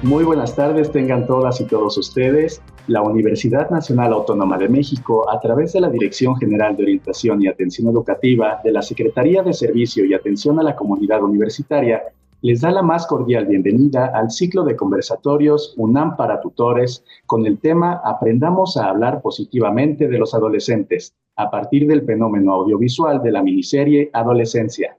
Muy buenas tardes, tengan todas y todos ustedes. La Universidad Nacional Autónoma de México, a través de la Dirección General de Orientación y Atención Educativa de la Secretaría de Servicio y Atención a la Comunidad Universitaria, les da la más cordial bienvenida al ciclo de conversatorios UNAM para tutores con el tema Aprendamos a hablar positivamente de los adolescentes, a partir del fenómeno audiovisual de la miniserie Adolescencia.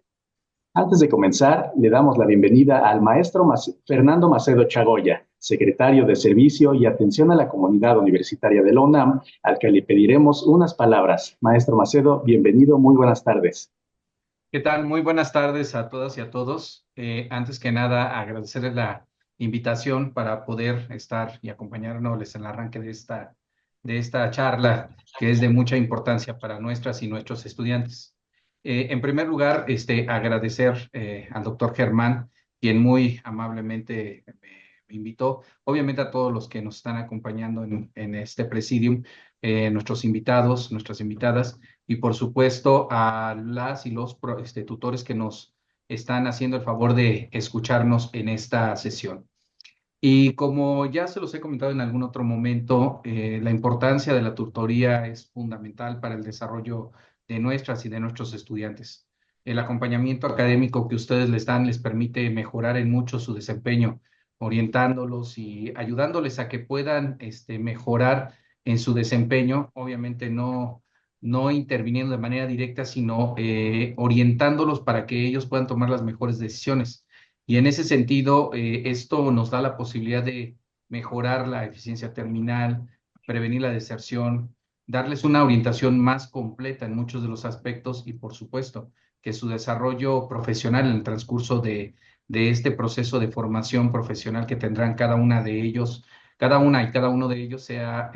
Antes de comenzar, le damos la bienvenida al maestro Fernando Macedo Chagoya, secretario de Servicio y Atención a la Comunidad Universitaria de la UNAM, al que le pediremos unas palabras. Maestro Macedo, bienvenido, muy buenas tardes. ¿Qué tal? Muy buenas tardes a todas y a todos. Antes que nada, agradecerles la invitación para poder estar y acompañarnos en el arranque de esta charla, que es de mucha importancia para nuestras y nuestros estudiantes. En primer lugar, agradecer al doctor Germán, quien muy amablemente me invitó, obviamente a todos los que nos están acompañando en este presidium, nuestros invitados, nuestras invitadas, y por supuesto a las y los tutores que nos están haciendo el favor de escucharnos en esta sesión. Y como ya se los he comentado en algún otro momento, la importancia de la tutoría es fundamental para el desarrollo de nuestras y de nuestros estudiantes. El acompañamiento académico que ustedes les dan les permite mejorar en mucho su desempeño, orientándolos y ayudándoles a que puedan mejorar en su desempeño, obviamente no interviniendo de manera directa, sino orientándolos para que ellos puedan tomar las mejores decisiones. Y en ese sentido, esto nos da la posibilidad de mejorar la eficiencia terminal, prevenir la deserción, darles una orientación más completa en muchos de los aspectos y, por supuesto, que su desarrollo profesional en el transcurso de este proceso de formación profesional que tendrán cada una de ellos, cada una y cada uno de ellos sea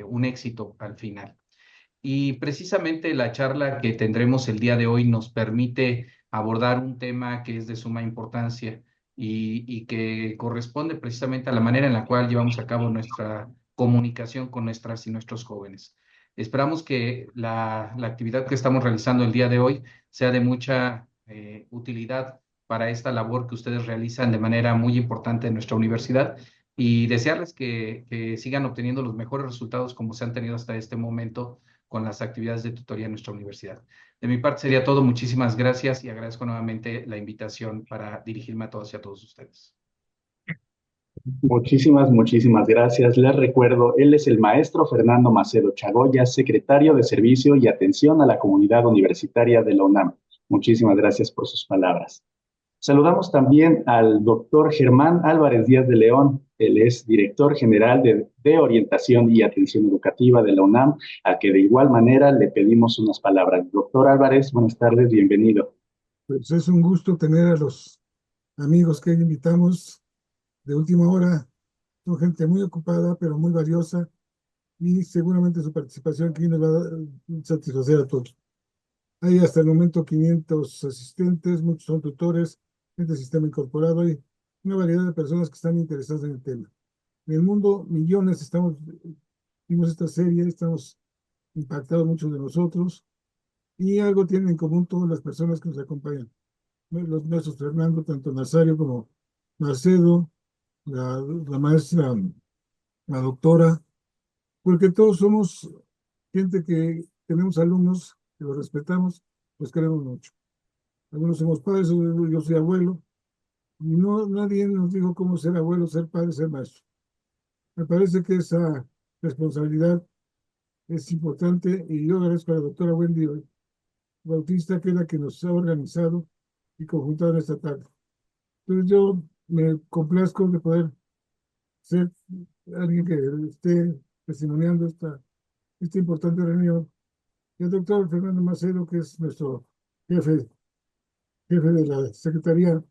un éxito al final. Y precisamente la charla que tendremos el día de hoy nos permite abordar un tema que es de suma importancia y que corresponde precisamente a la manera en la cual llevamos a cabo nuestra comunicación con nuestras y nuestros jóvenes. Esperamos que la actividad que estamos realizando el día de hoy sea de mucha utilidad para esta labor que ustedes realizan de manera muy importante en nuestra universidad y desearles que sigan obteniendo los mejores resultados como se han tenido hasta este momento con las actividades de tutoría en nuestra universidad. De mi parte sería todo. Muchísimas gracias y agradezco nuevamente la invitación para dirigirme a todos y a todos ustedes. Muchísimas gracias. Les recuerdo, él es el maestro Fernando Macedo Chagoya, secretario de Servicio y Atención a la Comunidad Universitaria de la UNAM. Muchísimas gracias por sus palabras. Saludamos también al doctor Germán Álvarez Díaz de León. Él es director general de Orientación y Atención Educativa de la UNAM, a que de igual manera le pedimos unas palabras. Doctor Álvarez, buenas tardes, bienvenido. Pues es un gusto tener a los amigos que invitamos de última hora. Son gente muy ocupada, pero muy valiosa, y seguramente su participación aquí nos va a satisfacer a todos. Hay hasta el momento 500 asistentes, muchos son tutores, gente de sistema incorporado y una variedad de personas que están interesadas en el tema. En el mundo, millones vimos esta serie, estamos impactados muchos de nosotros, y algo tienen en común todas las personas que nos acompañan. Los maestros Fernando, tanto Nazario como Macedo, la maestra, la doctora, porque todos somos gente que tenemos alumnos que los respetamos, los queremos mucho. Algunos somos padres, yo soy abuelo, y nadie nos dijo cómo ser abuelo, ser padre, ser maestro. Me parece que esa responsabilidad es importante, y yo agradezco a la doctora Wendy Bautista, que es la que nos ha organizado y conjuntado en esta tarde. Entonces yo me complazco de poder ser alguien que esté testimoniando esta importante reunión. Y el doctor Fernando Macedo, que es nuestro jefe, jefe de la Secretaría,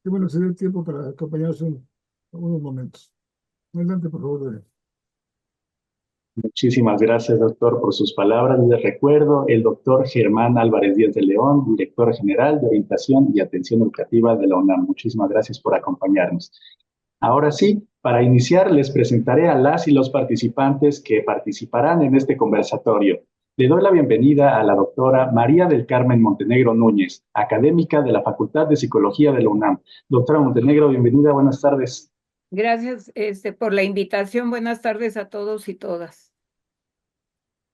que bueno, se dé el tiempo para acompañarnos en unos momentos. Adelante, por favor, Daniel. Muchísimas gracias, doctor, por sus palabras. Les recuerdo el doctor Germán Álvarez Díaz de León, director general de Orientación y Atención Educativa de la UNAM. Muchísimas gracias por acompañarnos. Ahora sí, para iniciar, les presentaré a las y los participantes que participarán en este conversatorio. Le doy la bienvenida a la doctora María del Carmen Montenegro Núñez, académica de la Facultad de Psicología de la UNAM. Doctora Montenegro, bienvenida, buenas tardes. Gracias, por la invitación. Buenas tardes a todos y todas.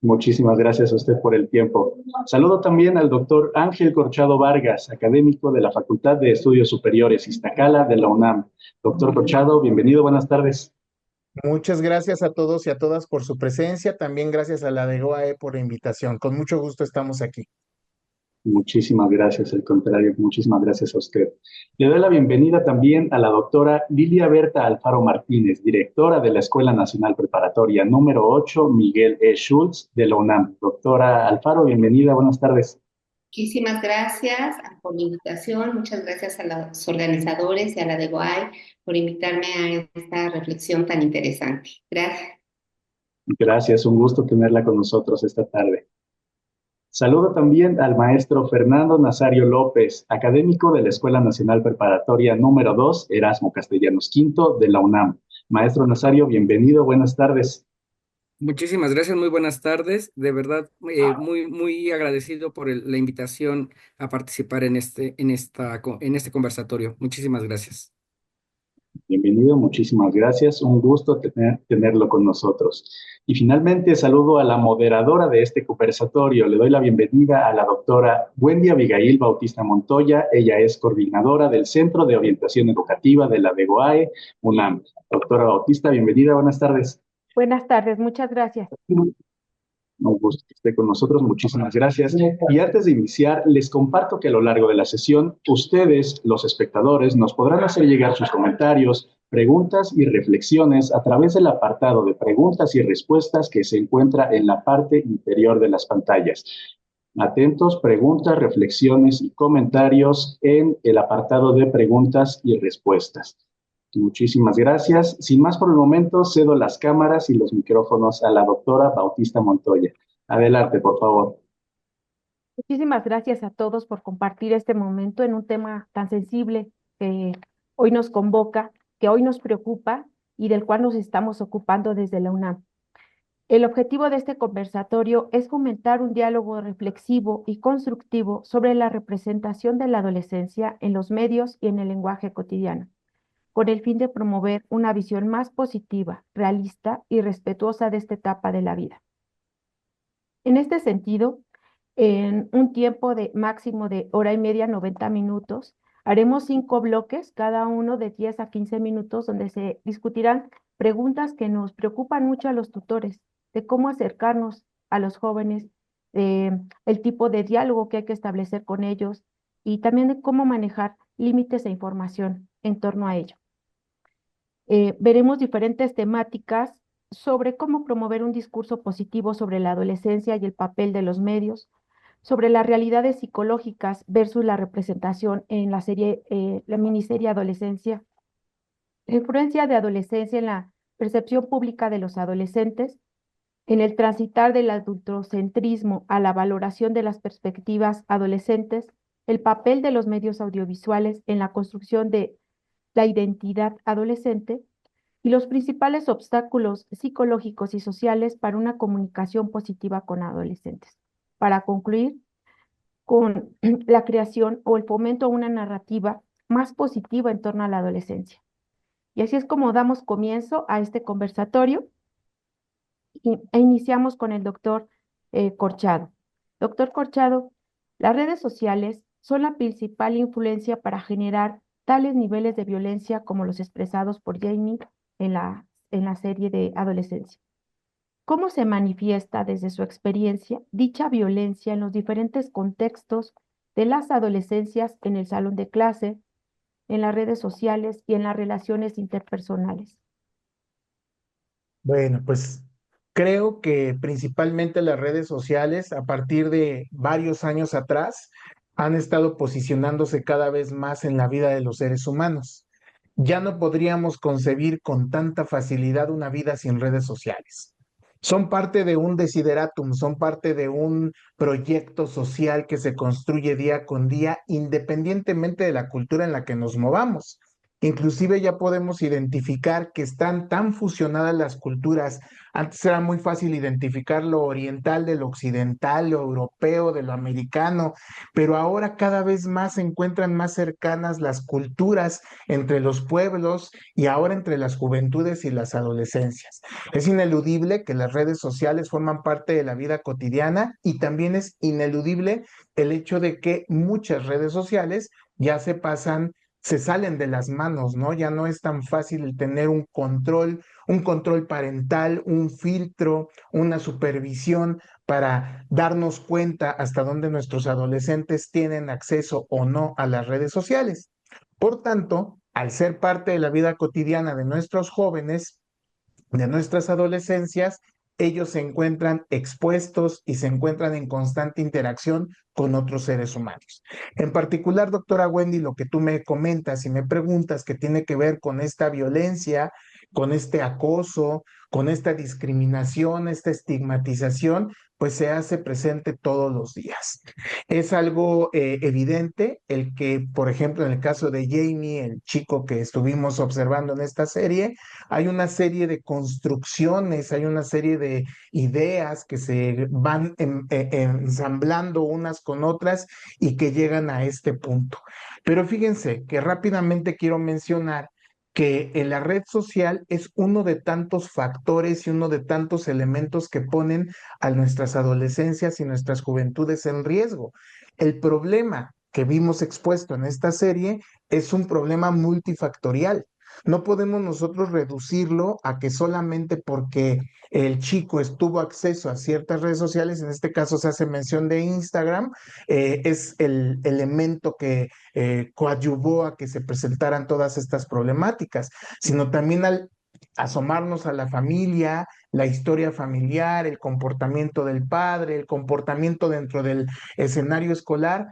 Muchísimas gracias a usted por el tiempo. Saludo también al doctor Ángel Corchado Vargas, académico de la Facultad de Estudios Superiores Iztacala de la UNAM. Doctor Corchado, bienvenido, buenas tardes. Muchas gracias a todos y a todas por su presencia. También gracias a la DGOAE por la invitación. Con mucho gusto estamos aquí. Muchísimas gracias, al contrario, muchísimas gracias a usted. Le doy la bienvenida también a la doctora Lilia Berta Alfaro Martínez, directora de la Escuela Nacional Preparatoria número 8, Miguel E. Schultz, de la UNAM. Doctora Alfaro, bienvenida, buenas tardes. Muchísimas gracias por la invitación. Muchas gracias a los organizadores y a la DGOAE por invitarme a esta reflexión tan interesante. Gracias. Gracias, un gusto tenerla con nosotros esta tarde. Saludo también al maestro Fernando Nazario López, académico de la Escuela Nacional Preparatoria número 2, Erasmo Castellanos V, de la UNAM. Maestro Nazario, bienvenido, buenas tardes. Muchísimas gracias, muy buenas tardes. De verdad, muy agradecido por la invitación a participar en este conversatorio. Muchísimas gracias. Bienvenido, muchísimas gracias. Un gusto tenerlo con nosotros. Y finalmente saludo a la moderadora de este conversatorio. Le doy la bienvenida a la doctora Wendy Abigail Bautista Montoya. Ella es coordinadora del Centro de Orientación Educativa de la DGOAE UNAM. Doctora Bautista, bienvenida, buenas tardes. Buenas tardes, muchas gracias. Un gusto que esté con nosotros, muchísimas gracias. Y antes de iniciar, les comparto que a lo largo de la sesión, ustedes, los espectadores, nos podrán hacer llegar sus comentarios, preguntas y reflexiones a través del apartado de preguntas y respuestas que se encuentra en la parte inferior de las pantallas. Atentos, preguntas, reflexiones y comentarios en el apartado de preguntas y respuestas. Muchísimas gracias. Sin más por el momento, cedo las cámaras y los micrófonos a la doctora Bautista Montoya. Adelante, por favor. Muchísimas gracias a todos por compartir este momento en un tema tan sensible que hoy nos convoca, que hoy nos preocupa y del cual nos estamos ocupando desde la UNAM. El objetivo de este conversatorio es fomentar un diálogo reflexivo y constructivo sobre la representación de la adolescencia en los medios y en el lenguaje cotidiano, con el fin de promover una visión más positiva, realista y respetuosa de esta etapa de la vida. En este sentido, en un tiempo de máximo de hora y media, 90 minutos, haremos 5 bloques, cada uno de 10 a 15 minutos, donde se discutirán preguntas que nos preocupan mucho a los tutores, de cómo acercarnos a los jóvenes, el tipo de diálogo que hay que establecer con ellos y también de cómo manejar límites e información en torno a ello. Veremos diferentes temáticas sobre cómo promover un discurso positivo sobre la adolescencia y el papel de los medios, sobre las realidades psicológicas versus la representación en la miniserie Adolescencia, la influencia de adolescencia en la percepción pública de los adolescentes, en el transitar del adultocentrismo a la valoración de las perspectivas adolescentes, el papel de los medios audiovisuales en la construcción de la identidad adolescente y los principales obstáculos psicológicos y sociales para una comunicación positiva con adolescentes. Para concluir, con la creación o el fomento a una narrativa más positiva en torno a la adolescencia. Y así es como damos comienzo a este conversatorio e iniciamos con el doctor Corchado. Doctor Corchado, las redes sociales son la principal influencia para generar tales niveles de violencia como los expresados por Jamie en la serie de Adolescencia. ¿Cómo se manifiesta desde su experiencia dicha violencia en los diferentes contextos de las adolescencias en el salón de clase, en las redes sociales y en las relaciones interpersonales? Bueno, pues creo que principalmente las redes sociales, a partir de varios años atrás, han estado posicionándose cada vez más en la vida de los seres humanos. Ya no podríamos concebir con tanta facilidad una vida sin redes sociales. Son parte de un desideratum, son parte de un proyecto social que se construye día con día, independientemente de la cultura en la que nos movamos. Inclusive ya podemos identificar que están tan fusionadas las culturas. Antes era muy fácil identificar lo oriental de lo occidental, lo europeo de lo americano, pero ahora cada vez más se encuentran más cercanas las culturas entre los pueblos y ahora entre las juventudes y las adolescencias. Es ineludible que las redes sociales forman parte de la vida cotidiana y también es ineludible el hecho de que muchas redes sociales ya se salen de las manos, ¿no? Ya no es tan fácil el tener un control parental, un filtro, una supervisión para darnos cuenta hasta dónde nuestros adolescentes tienen acceso o no a las redes sociales. Por tanto, al ser parte de la vida cotidiana de nuestros jóvenes, de nuestras adolescencias, ellos se encuentran expuestos y se encuentran en constante interacción con otros seres humanos. En particular, doctora Wendy, lo que tú me comentas y me preguntas que tiene que ver con esta violencia, con este acoso, con esta discriminación, esta estigmatización, pues se hace presente todos los días. Es algo evidente el que, por ejemplo, en el caso de Jamie, el chico que estuvimos observando en esta serie, hay una serie de construcciones, hay una serie de ideas que se van ensamblando unas con otras y que llegan a este punto. Pero fíjense que rápidamente quiero mencionar que en la red social es uno de tantos factores y uno de tantos elementos que ponen a nuestras adolescencias y nuestras juventudes en riesgo. El problema que vimos expuesto en esta serie es un problema multifactorial. No podemos nosotros reducirlo a que solamente porque el chico tuvo acceso a ciertas redes sociales, en este caso se hace mención de Instagram, es el elemento que coadyuvó a que se presentaran todas estas problemáticas, sino también al asomarnos a la familia, la historia familiar, el comportamiento del padre, el comportamiento dentro del escenario escolar,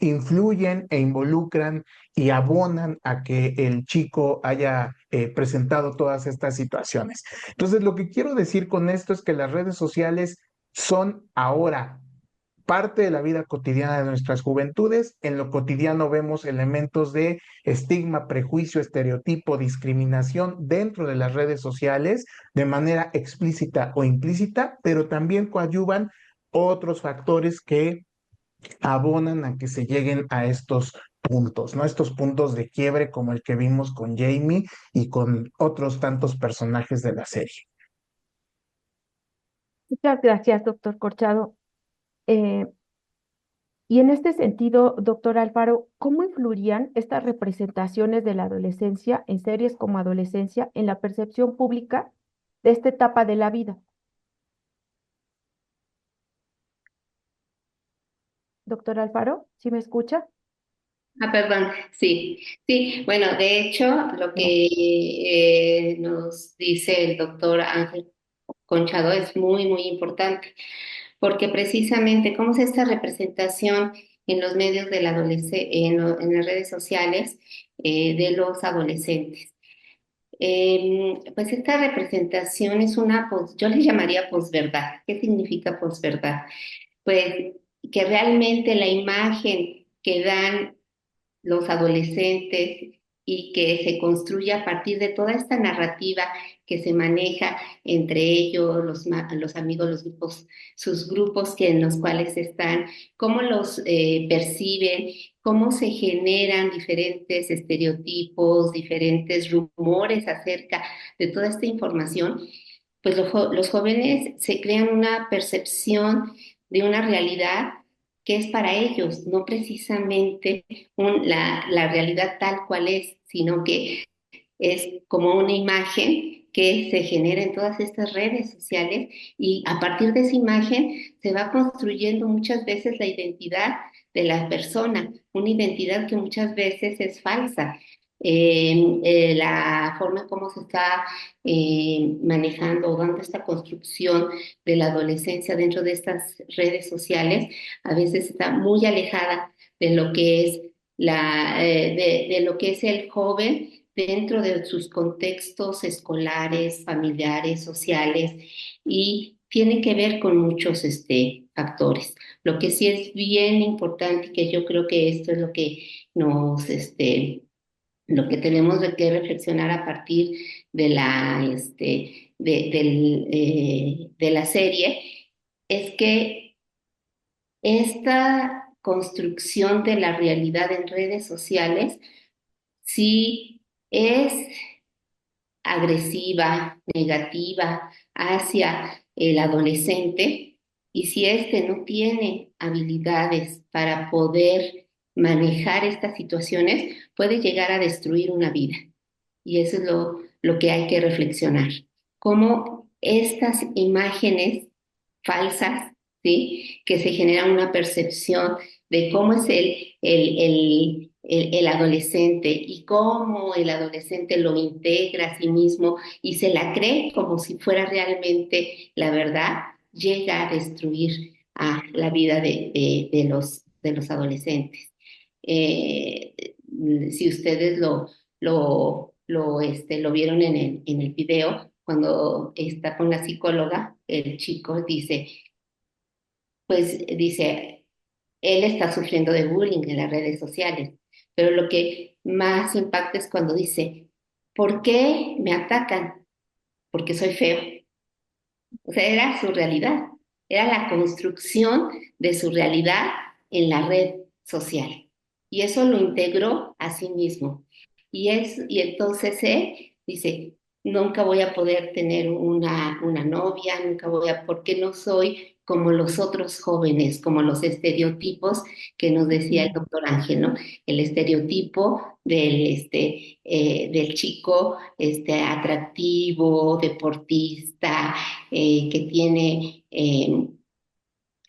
influyen e involucran y abonan a que el chico haya presentado todas estas situaciones. Entonces, lo que quiero decir con esto es que las redes sociales son ahora parte de la vida cotidiana de nuestras juventudes. En lo cotidiano vemos elementos de estigma, prejuicio, estereotipo, discriminación dentro de las redes sociales de manera explícita o implícita, pero también coadyuvan otros factores que abonan a que se lleguen a estos puntos, ¿no? Estos puntos de quiebre como el que vimos con Jamie y con otros tantos personajes de la serie. Muchas gracias, doctor Corchado. Eh, y en este sentido, doctor Alfaro, ¿cómo influirían estas representaciones de la adolescencia en series como Adolescencia en la percepción pública de esta etapa de la vida? Doctor Alfaro, ¿sí me escucha? Perdón, sí, sí, bueno, de hecho, lo que nos dice el doctor Ángel Conchado es muy, muy importante, porque precisamente cómo es esta representación en los medios de la en las redes sociales de los adolescentes. Pues esta representación es yo le llamaría posverdad. ¿Qué significa posverdad? Pues que realmente la imagen que dan los adolescentes y que se construye a partir de toda esta narrativa que se maneja entre ellos, los amigos, los grupos, sus grupos en los cuales están, cómo los perciben, cómo se generan diferentes estereotipos, diferentes rumores acerca de toda esta información, pues los jóvenes se crean una percepción de una realidad que es para ellos, no precisamente la realidad tal cual es, sino que es como una imagen que se genera en todas estas redes sociales y a partir de esa imagen se va construyendo muchas veces la identidad de la persona, una identidad que muchas veces es falsa. la forma en cómo se está manejando o dando esta construcción de la adolescencia dentro de estas redes sociales, a veces está muy alejada de lo que es de lo que es el joven dentro de sus contextos escolares, familiares, sociales, y tiene que ver con muchos factores. Lo que sí es bien importante, y que yo creo que esto es lo que nos, lo que tenemos que reflexionar a partir de de la serie, es que esta construcción de la realidad en redes sociales sí es agresiva, negativa hacia el adolescente, y si éste no tiene habilidades para poder manejar estas situaciones, puede llegar a destruir una vida. Y eso es lo que hay que reflexionar. Cómo estas imágenes falsas, ¿sí? Que se genera una percepción de cómo es el adolescente y cómo el adolescente lo integra a sí mismo y se la cree como si fuera realmente la verdad, llega a destruir a la vida de los adolescentes. Eh, si ustedes lo vieron en el video, cuando está con la psicóloga, el chico dice, pues dice, él está sufriendo de bullying en las redes sociales, pero lo que más impacta es cuando dice, ¿por qué me atacan? Porque soy feo. O sea, era su realidad, era la construcción de su realidad en la red social. Y eso lo integró a sí mismo. Y entonces él dice, nunca voy a poder tener una novia, nunca voy a, porque no soy como los otros jóvenes, como los estereotipos que nos decía el doctor Ángel, ¿no? El estereotipo del chico atractivo, deportista, que tiene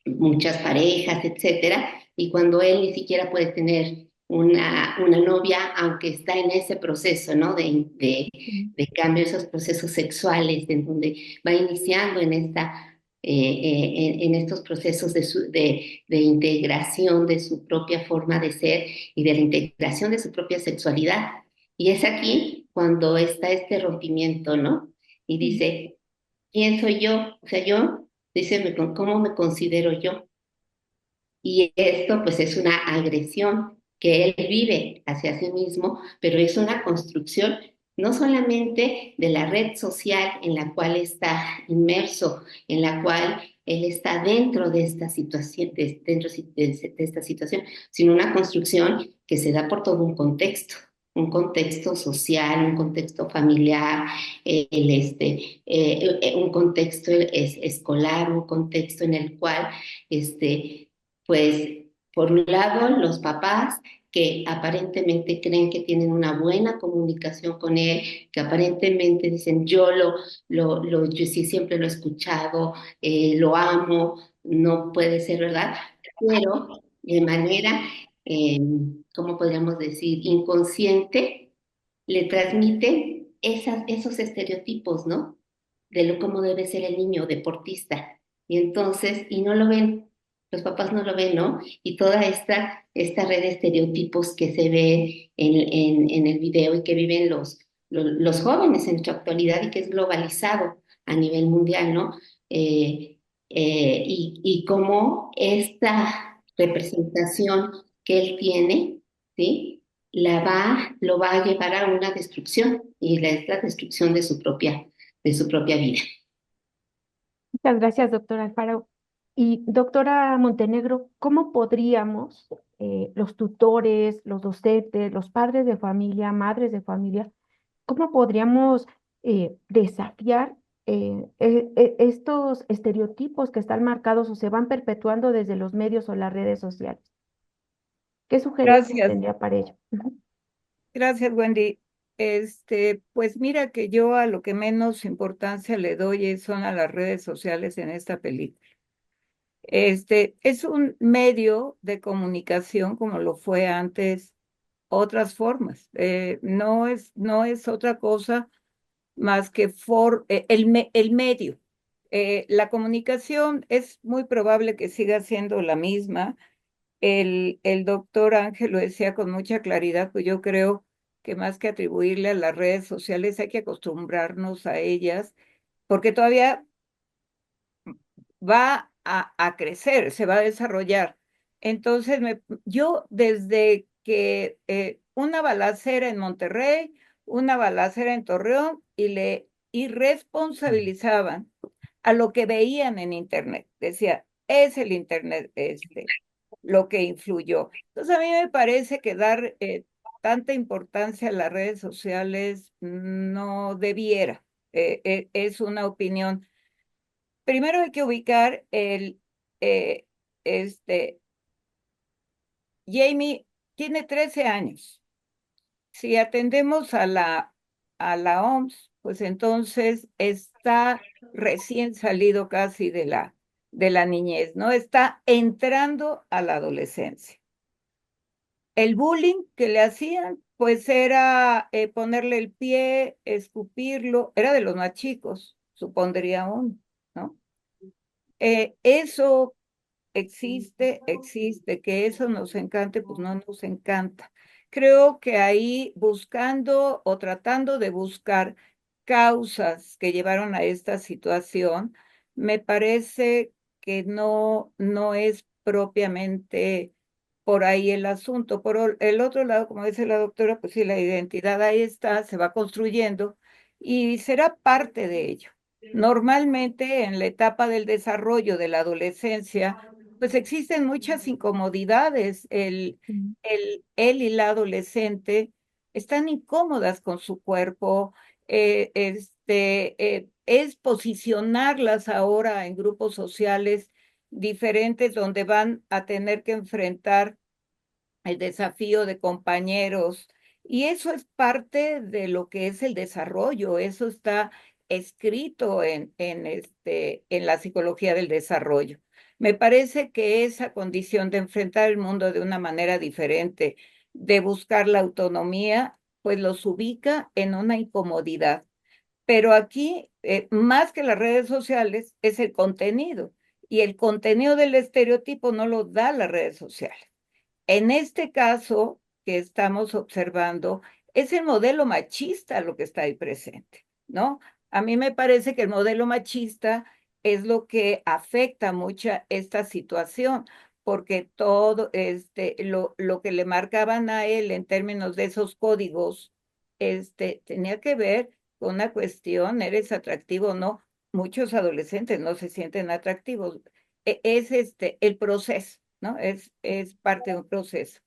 muchas parejas, etcétera, y cuando él ni siquiera puede tener una novia, aunque está en ese proceso, ¿no? De cambio, esos procesos sexuales, en donde va iniciando en estos procesos de integración de su propia forma de ser y de la integración de su propia sexualidad. Y es aquí cuando está este rompimiento, ¿no? Y dice, ¿quién soy yo? O sea, yo, dice, ¿cómo me considero yo? Y esto pues es una agresión que él vive hacia sí mismo, pero es una construcción no solamente de la red social en la cual está inmerso, en la cual él está dentro de esta situación, de esta situación, sino una construcción que se da por todo un contexto social, un contexto familiar, un contexto escolar, un contexto en el cual pues por un lado los papás que aparentemente creen que tienen una buena comunicación con él, que aparentemente dicen yo sí siempre lo he escuchado, lo amo, no puede ser verdad, pero de manera, eh, ¿cómo podríamos decir? Inconsciente, le transmiten esos estereotipos, ¿no? De cómo debe ser el niño deportista. Y entonces, y no lo ven, los papás no lo ven, ¿no? Y toda esta red de estereotipos que se ve en el video y que viven los jóvenes en nuestra actualidad y que es globalizado a nivel mundial, ¿no? Y cómo esta representación que él tiene, ¿sí? Lo va a llevar a una destrucción, y es la destrucción de su propia vida. Muchas gracias, doctora Alfaro. Y doctora Montenegro, ¿cómo podríamos, los tutores, los docentes, los padres de familia, madres de familia, cómo podríamos desafiar estos estereotipos que están marcados o se van perpetuando desde los medios o las redes sociales? ¿Qué sugerencias Gracias, tendría para ello? Ujú. gracias, Wendy. Pues mira que yo a lo que menos importancia le doy son a las redes sociales en esta película. Es un medio de comunicación como lo fue antes otras formas. No es otra cosa más que el medio. La comunicación es muy probable que siga siendo la misma. El doctor Ángel lo decía con mucha claridad, pues yo creo que más que atribuirle a las redes sociales hay que acostumbrarnos a ellas, porque todavía va a crecer, se va a desarrollar. Entonces, yo desde que una balacera en Monterrey, una balacera en Torreón, y le irresponsabilizaban a lo que veían en Internet. Decía, es el Internet lo que influyó. Entonces, a mí me parece que dar tanta importancia a las redes sociales no debiera. Es una opinión. Primero hay que ubicar eh, este, Jamie tiene 13 años. Si atendemos a la OMS, pues entonces está recién salido casi de la niñez, ¿no? Está entrando a la adolescencia. El bullying que le hacían, pues era ponerle el pie, escupirlo, era de los más chicos, supondría uno, ¿no? Eso existe, que eso nos encante, pues no nos encanta. Creo que ahí buscando o tratando de buscar causas que llevaron a esta situación, me parece que no es propiamente por ahí el asunto. El otro lado, como dice la doctora, pues sí, la identidad ahí está, se va construyendo y será parte de ello. Normalmente en la etapa del desarrollo de la adolescencia, pues existen muchas incomodidades. Él y la adolescente están incómodas con su cuerpo. Es posicionarlas ahora en grupos sociales diferentes donde van a tener que enfrentar el desafío de compañeros. Y eso es parte de lo que es el desarrollo. Eso está escrito en la psicología del desarrollo. Me parece que esa condición de enfrentar el mundo de una manera diferente, de buscar la autonomía, pues los ubica en una incomodidad. Pero aquí, más que las redes sociales, es el contenido. Y el contenido del estereotipo no lo da las redes sociales. En este caso que estamos observando, es el modelo machista lo que está ahí presente, ¿no? A mí me parece que el modelo machista es lo que afecta mucho esta situación, porque todo lo que le marcaban a él en términos de esos códigos, tenía que ver con una cuestión, ¿eres atractivo o no? Muchos adolescentes no se sienten atractivos. Es el proceso, ¿no? Es parte de un proceso.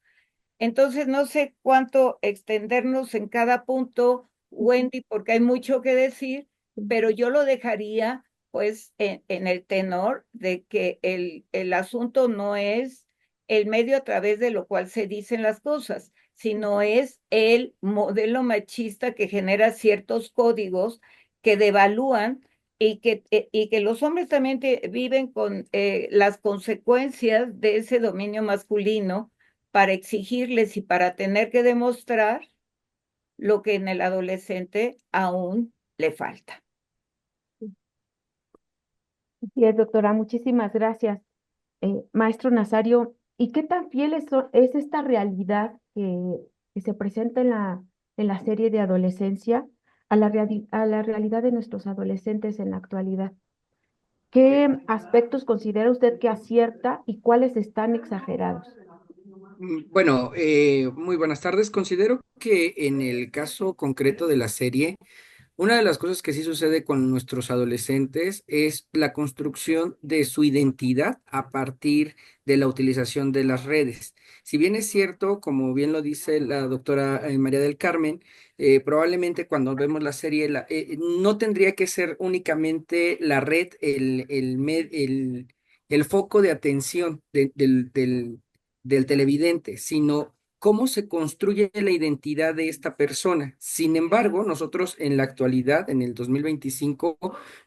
Entonces, no sé cuánto extendernos en cada punto, Wendy, porque hay mucho que decir, pero yo lo dejaría, pues, en el tenor de que el asunto no es el medio a través de lo cual se dicen las cosas, sino es el modelo machista que genera ciertos códigos que devalúan y que los hombres también viven con las consecuencias de ese dominio masculino para exigirles y para tener que demostrar lo que en el adolescente aún le falta. Así es, doctora, muchísimas gracias. Maestro Nazario, ¿y qué tan fiel es esta realidad que se presenta en la serie de adolescencia a la realidad de nuestros adolescentes en la actualidad? ¿Qué aspectos considera usted que acierta y cuáles están exagerados? Bueno, muy buenas tardes. Considero que en el caso concreto de la serie, una de las cosas que sí sucede con nuestros adolescentes es la construcción de su identidad a partir de la utilización de las redes. Si bien es cierto, como bien lo dice la doctora María del Carmen, probablemente cuando vemos la serie no tendría que ser únicamente la red el foco de atención del televidente, sino cómo se construye la identidad de esta persona. Sin embargo, nosotros en la actualidad, en el 2025,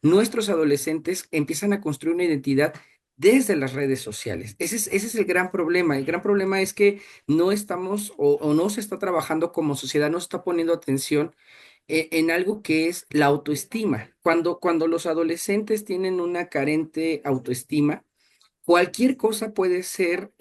nuestros adolescentes empiezan a construir una identidad desde las redes sociales. Ese es el gran problema. El gran problema es que no estamos o no se está trabajando como sociedad, no se está poniendo atención en algo que es la autoestima. Cuando los adolescentes tienen una carente autoestima, cualquier cosa puede ser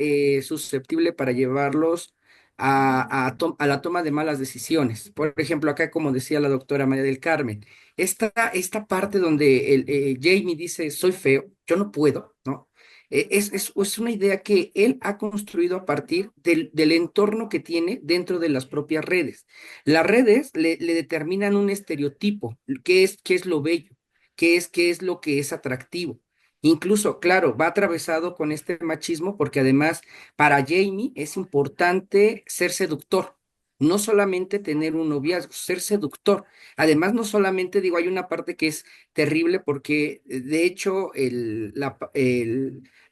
susceptible para llevarlos a la toma de malas decisiones. Por ejemplo, acá, como decía la doctora María del Carmen, esta parte donde Jamie dice, soy feo, yo no puedo, ¿no? Es una idea que él ha construido a partir del entorno que tiene dentro de las propias redes. Las redes le determinan un estereotipo, qué es lo bello, qué es lo que es atractivo. Incluso, claro, va atravesado con este machismo porque además para Jamie es importante ser seductor, no solamente tener un noviazgo, ser seductor. Además, no solamente digo, hay una parte que es terrible porque de hecho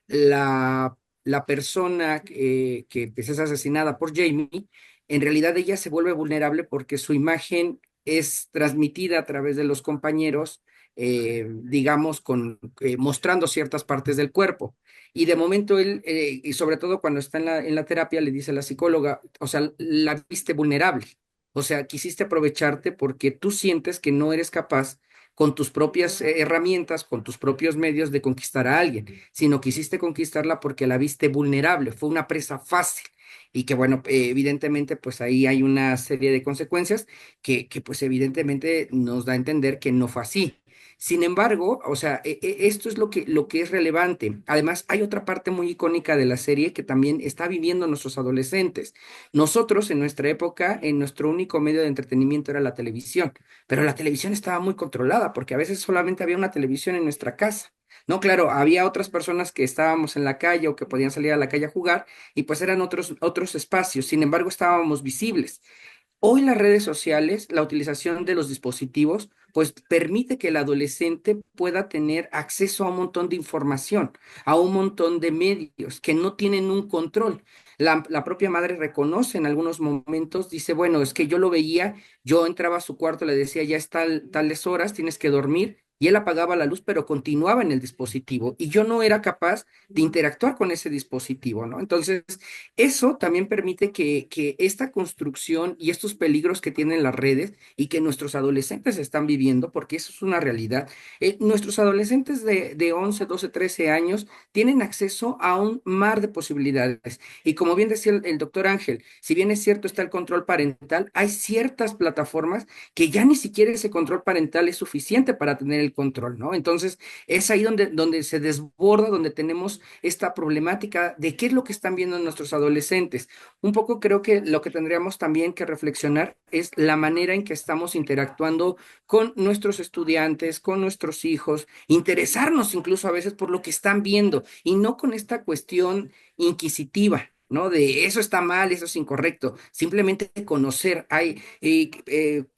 la persona que pues, es asesinada por Jamie, en realidad ella se vuelve vulnerable porque su imagen es transmitida a través de los compañeros digamos, mostrando ciertas partes del cuerpo. Y de momento él, y sobre todo cuando está en la terapia, le dice a la psicóloga, o sea, la viste vulnerable. O sea, quisiste aprovecharte porque tú sientes que no eres capaz con tus propias herramientas, con tus propios medios de conquistar a alguien, sino quisiste conquistarla porque la viste vulnerable, fue una presa fácil. Y que bueno, evidentemente pues ahí hay una serie de consecuencias que pues evidentemente nos da a entender que no fue así. Sin embargo, o sea, esto es lo que es relevante. Además, hay otra parte muy icónica de la serie que también está viviendo nuestros adolescentes. Nosotros, en nuestra época, en nuestro único medio de entretenimiento era la televisión, pero la televisión estaba muy controlada porque a veces solamente había una televisión en nuestra casa. No, claro, había otras personas que estábamos en la calle o que podían salir a la calle a jugar y pues eran otros espacios. Sin embargo, estábamos visibles. Hoy las redes sociales, la utilización de los dispositivos, pues permite que el adolescente pueda tener acceso a un montón de información, a un montón de medios que no tienen un control. La propia madre reconoce en algunos momentos, dice, bueno, es que yo lo veía, yo entraba a su cuarto, le decía, ya está tales horas, tienes que dormir, y él apagaba la luz, pero continuaba en el dispositivo, y yo no era capaz de interactuar con ese dispositivo, ¿no? Entonces, eso también permite que esta construcción y estos peligros que tienen las redes y que nuestros adolescentes están viviendo, porque eso es una realidad, nuestros adolescentes de 11, 12, 13 años tienen acceso a un mar de posibilidades. Y como bien decía el doctor Ángel, si bien es cierto está el control parental, hay ciertas plataformas que ya ni siquiera ese control parental es suficiente para tener el control, ¿no? Entonces, es ahí donde se desborda, donde tenemos esta problemática de qué es lo que están viendo nuestros adolescentes. Un poco creo que lo que tendríamos también que reflexionar es la manera en que estamos interactuando con nuestros estudiantes, con nuestros hijos, interesarnos incluso a veces por lo que están viendo y no con esta cuestión inquisitiva. ¿No? De eso está mal, eso es incorrecto. Simplemente conocer.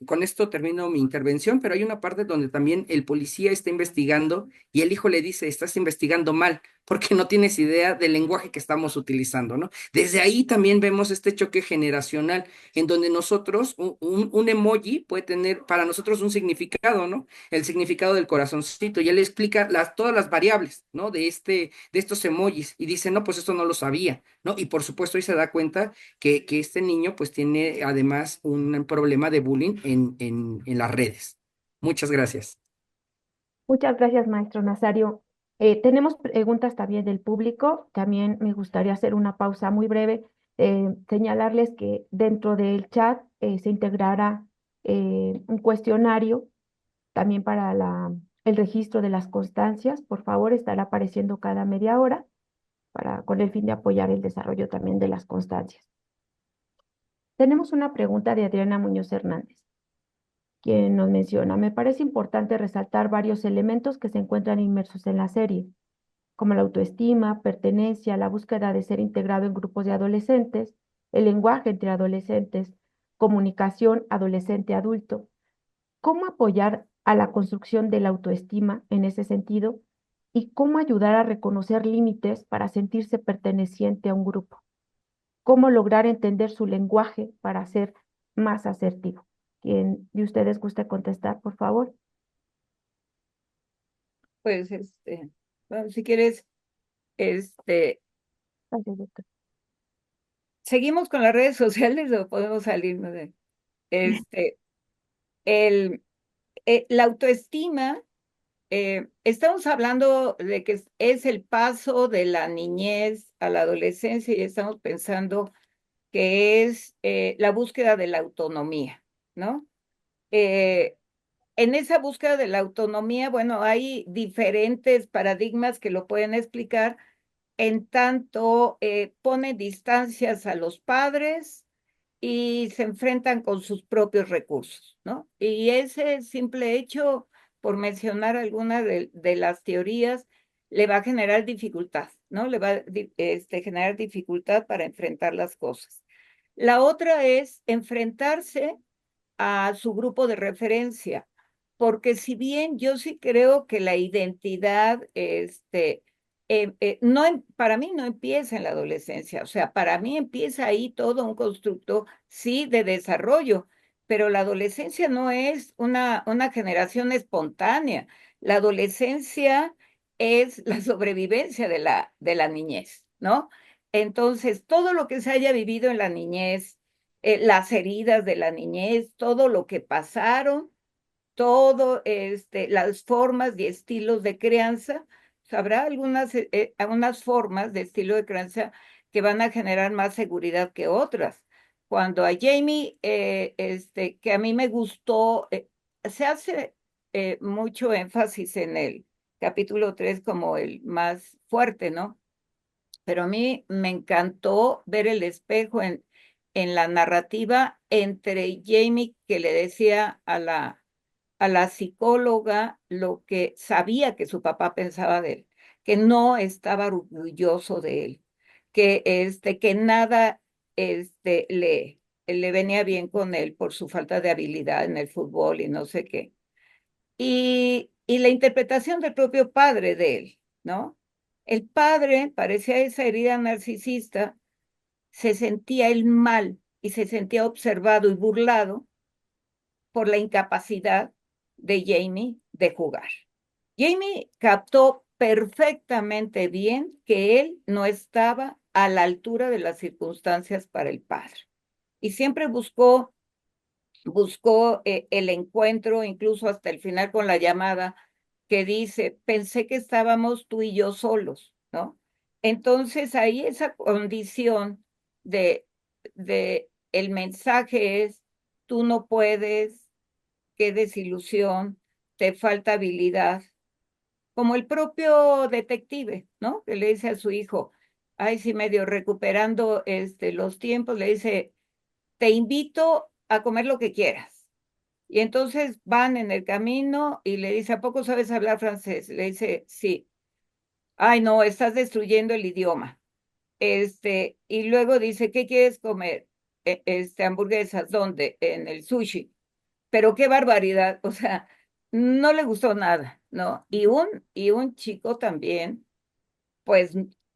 Con esto termino mi intervención, pero hay una parte donde también el policía está investigando y el hijo le dice, estás investigando mal porque no tienes idea del lenguaje que estamos utilizando, ¿no? Desde ahí también vemos este choque generacional en donde nosotros, un emoji puede tener para nosotros un significado, ¿no? El significado del corazoncito y él explica todas las variables, ¿no? De estos emojis y dice, no, pues esto no lo sabía, ¿no? Y por supuesto ahí se da cuenta que este niño pues tiene además un problema de bullying en las redes. Muchas gracias. Muchas gracias, maestro Nazario. Tenemos preguntas también del público. También me gustaría hacer una pausa muy breve, señalarles que dentro del chat se integrará un cuestionario también para el registro de las constancias. Por favor, estará apareciendo cada media hora con el fin de apoyar el desarrollo también de las constancias. Tenemos una pregunta de Adriana Muñoz Hernández, quien nos menciona, me parece importante resaltar varios elementos que se encuentran inmersos en la serie, como la autoestima, pertenencia, la búsqueda de ser integrado en grupos de adolescentes, el lenguaje entre adolescentes, comunicación adolescente-adulto. ¿Cómo apoyar a la construcción de la autoestima en ese sentido? ¿Y cómo ayudar a reconocer límites para sentirse perteneciente a un grupo? ¿Cómo lograr entender su lenguaje para ser más asertivo? ¿Quién de ustedes gusta contestar, por favor? Pues, bueno, si quieres, Este, Gracias, doctor. ¿Seguimos con las redes sociales o podemos salirnos de? Este, el, la autoestima, estamos hablando de que es el paso de la niñez a la adolescencia y estamos pensando que es la búsqueda de la autonomía, ¿no? En esa búsqueda de la autonomía, bueno, hay diferentes paradigmas que lo pueden explicar, en tanto pone distancias a los padres y se enfrentan con sus propios recursos, ¿no? Y ese simple hecho, por mencionar algunas de las teorías, le va a generar dificultad, ¿no? Le va a generar dificultad para enfrentar las cosas. La otra es enfrentarse a su grupo de referencia, porque si bien yo sí creo que la identidad, no, para mí no empieza en la adolescencia, o sea, para mí empieza ahí todo un constructo, sí, de desarrollo, pero la adolescencia no es una generación espontánea, la adolescencia es la sobrevivencia de la niñez, ¿no? Entonces, todo lo que se haya vivido en la niñez, las heridas de la niñez, todo lo que pasaron, todo las formas y estilos de crianza, habrá algunas formas de estilo de crianza que van a generar más seguridad que otras. Cuando a Jamie, que a mí me gustó, se hace mucho énfasis en el capítulo 3 como el más fuerte, ¿no? Pero a mí me encantó ver el espejo en la narrativa entre Jamie, que le decía a la psicóloga lo que sabía que su papá pensaba de él, que no estaba orgulloso de él, que nada le venía bien con él por su falta de habilidad en el fútbol y no sé qué. Y la interpretación del propio padre de él, ¿no? El padre parecía esa herida narcisista, se sentía él mal y se sentía observado y burlado por la incapacidad de Jamie de jugar. Jamie captó perfectamente bien que él no estaba a la altura de las circunstancias para el padre y siempre buscó el encuentro, incluso hasta el final con la llamada que dice, pensé que estábamos tú y yo solos, ¿no? Entonces ahí esa condición de el mensaje es, tú no puedes, qué desilusión, te falta habilidad, como el propio detective, ¿no? Que le dice a su hijo, ay, sí, medio recuperando los tiempos, le dice, te invito a comer lo que quieras. Y entonces van en el camino y le dice, ¿a poco sabes hablar francés? Le dice, sí. Ay, no, estás destruyendo el idioma. Y luego dice, ¿qué quieres comer? Hamburguesas, ¿dónde? En el sushi. Pero qué barbaridad, o sea, no le gustó nada, ¿no? Y un chico también, pues,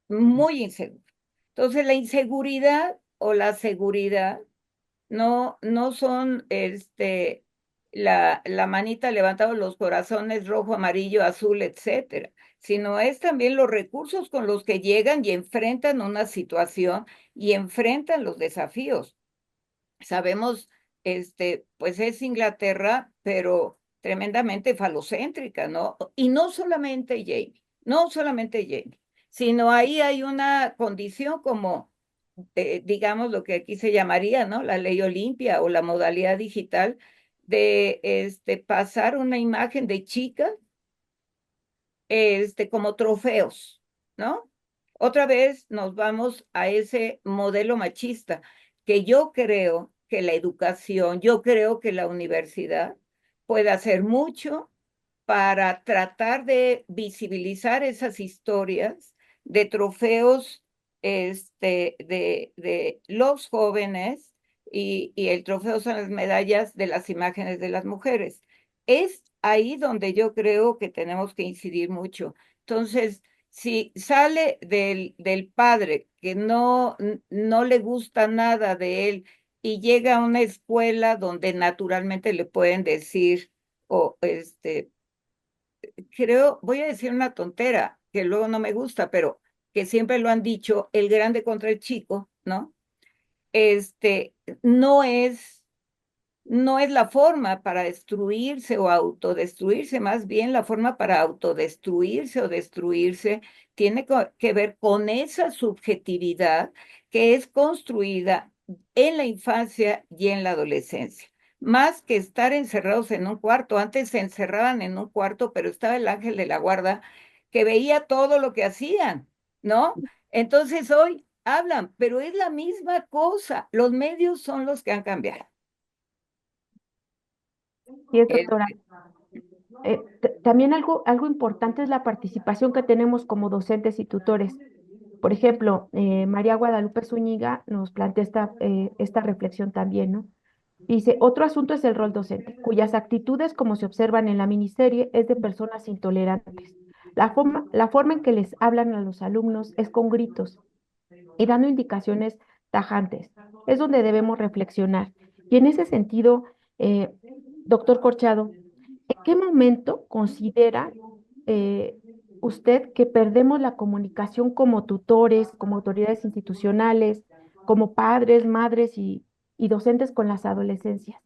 muy inseguro. Entonces, la inseguridad o la seguridad no son la manita levantada, los corazones rojo, amarillo, azul, etcétera, sino es también los recursos con los que llegan y enfrentan una situación y enfrentan los desafíos. Sabemos, pues es Inglaterra, pero tremendamente falocéntrica, ¿no? Y no solamente Jamie, no solamente Jamie, sino ahí hay una condición como digamos, lo que aquí se llamaría, ¿no? La ley Olimpia o la modalidad digital de pasar una imagen de chica como trofeos, ¿no? Otra vez nos vamos a ese modelo machista, que yo creo que la educación, yo creo que la universidad puede hacer mucho para tratar de visibilizar esas historias de trofeos de los jóvenes y el trofeo son las medallas de las imágenes de las mujeres. Es ahí donde yo creo que tenemos que incidir mucho. Entonces, si sale del padre que no le gusta nada de él y llega a una escuela donde naturalmente le pueden decir, o creo, voy a decir una tontera que luego no me gusta, pero que siempre lo han dicho, el grande contra el chico, ¿no? Este, no es, no es la forma para destruirse o autodestruirse, más bien la forma para autodestruirse o destruirse tiene que ver con esa subjetividad que es construida en la infancia y en la adolescencia. Más que estar encerrados en un cuarto, antes se encerraban en un cuarto, pero estaba el ángel de la guarda que veía todo lo que hacían, ¿no? Entonces hoy hablan, pero es la misma cosa. Los medios son los que han cambiado. Y es, doctora. También algo importante es la participación que tenemos como docentes y tutores. Por ejemplo, María Guadalupe Zúñiga nos plantea esta reflexión también, ¿no? Dice, otro asunto es el rol docente, cuyas actitudes, como se observan en la miniserie, es de personas intolerantes. La forma en que les hablan a los alumnos es con gritos y dando indicaciones tajantes. Es donde debemos reflexionar. Y en ese sentido, eh, doctor Corchado, ¿en qué momento considera eh, usted que perdemos la comunicación como tutores, como autoridades institucionales, como padres, madres y docentes con las adolescencias?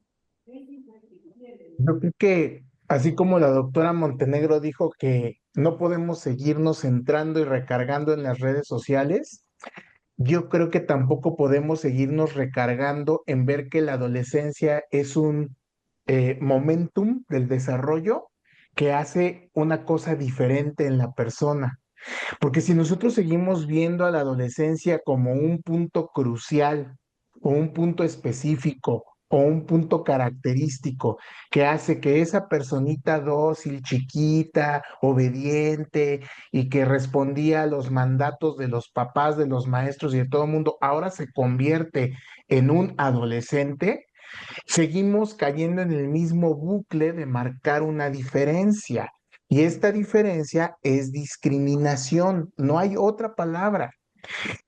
Yo creo que, así como la doctora Montenegro dijo que no podemos seguirnos centrando y recargando en las redes sociales, yo creo que tampoco podemos seguirnos recargando en ver que la adolescencia es un momentum del desarrollo que hace una cosa diferente en la persona. Porque si nosotros seguimos viendo a la adolescencia como un punto crucial o un punto específico o un punto característico que hace que esa personita dócil, chiquita, obediente y que respondía a los mandatos de los papás, de los maestros y de todo el mundo, ahora se convierte en un adolescente, seguimos cayendo en el mismo bucle de marcar una diferencia. Y esta diferencia es discriminación, no hay otra palabra.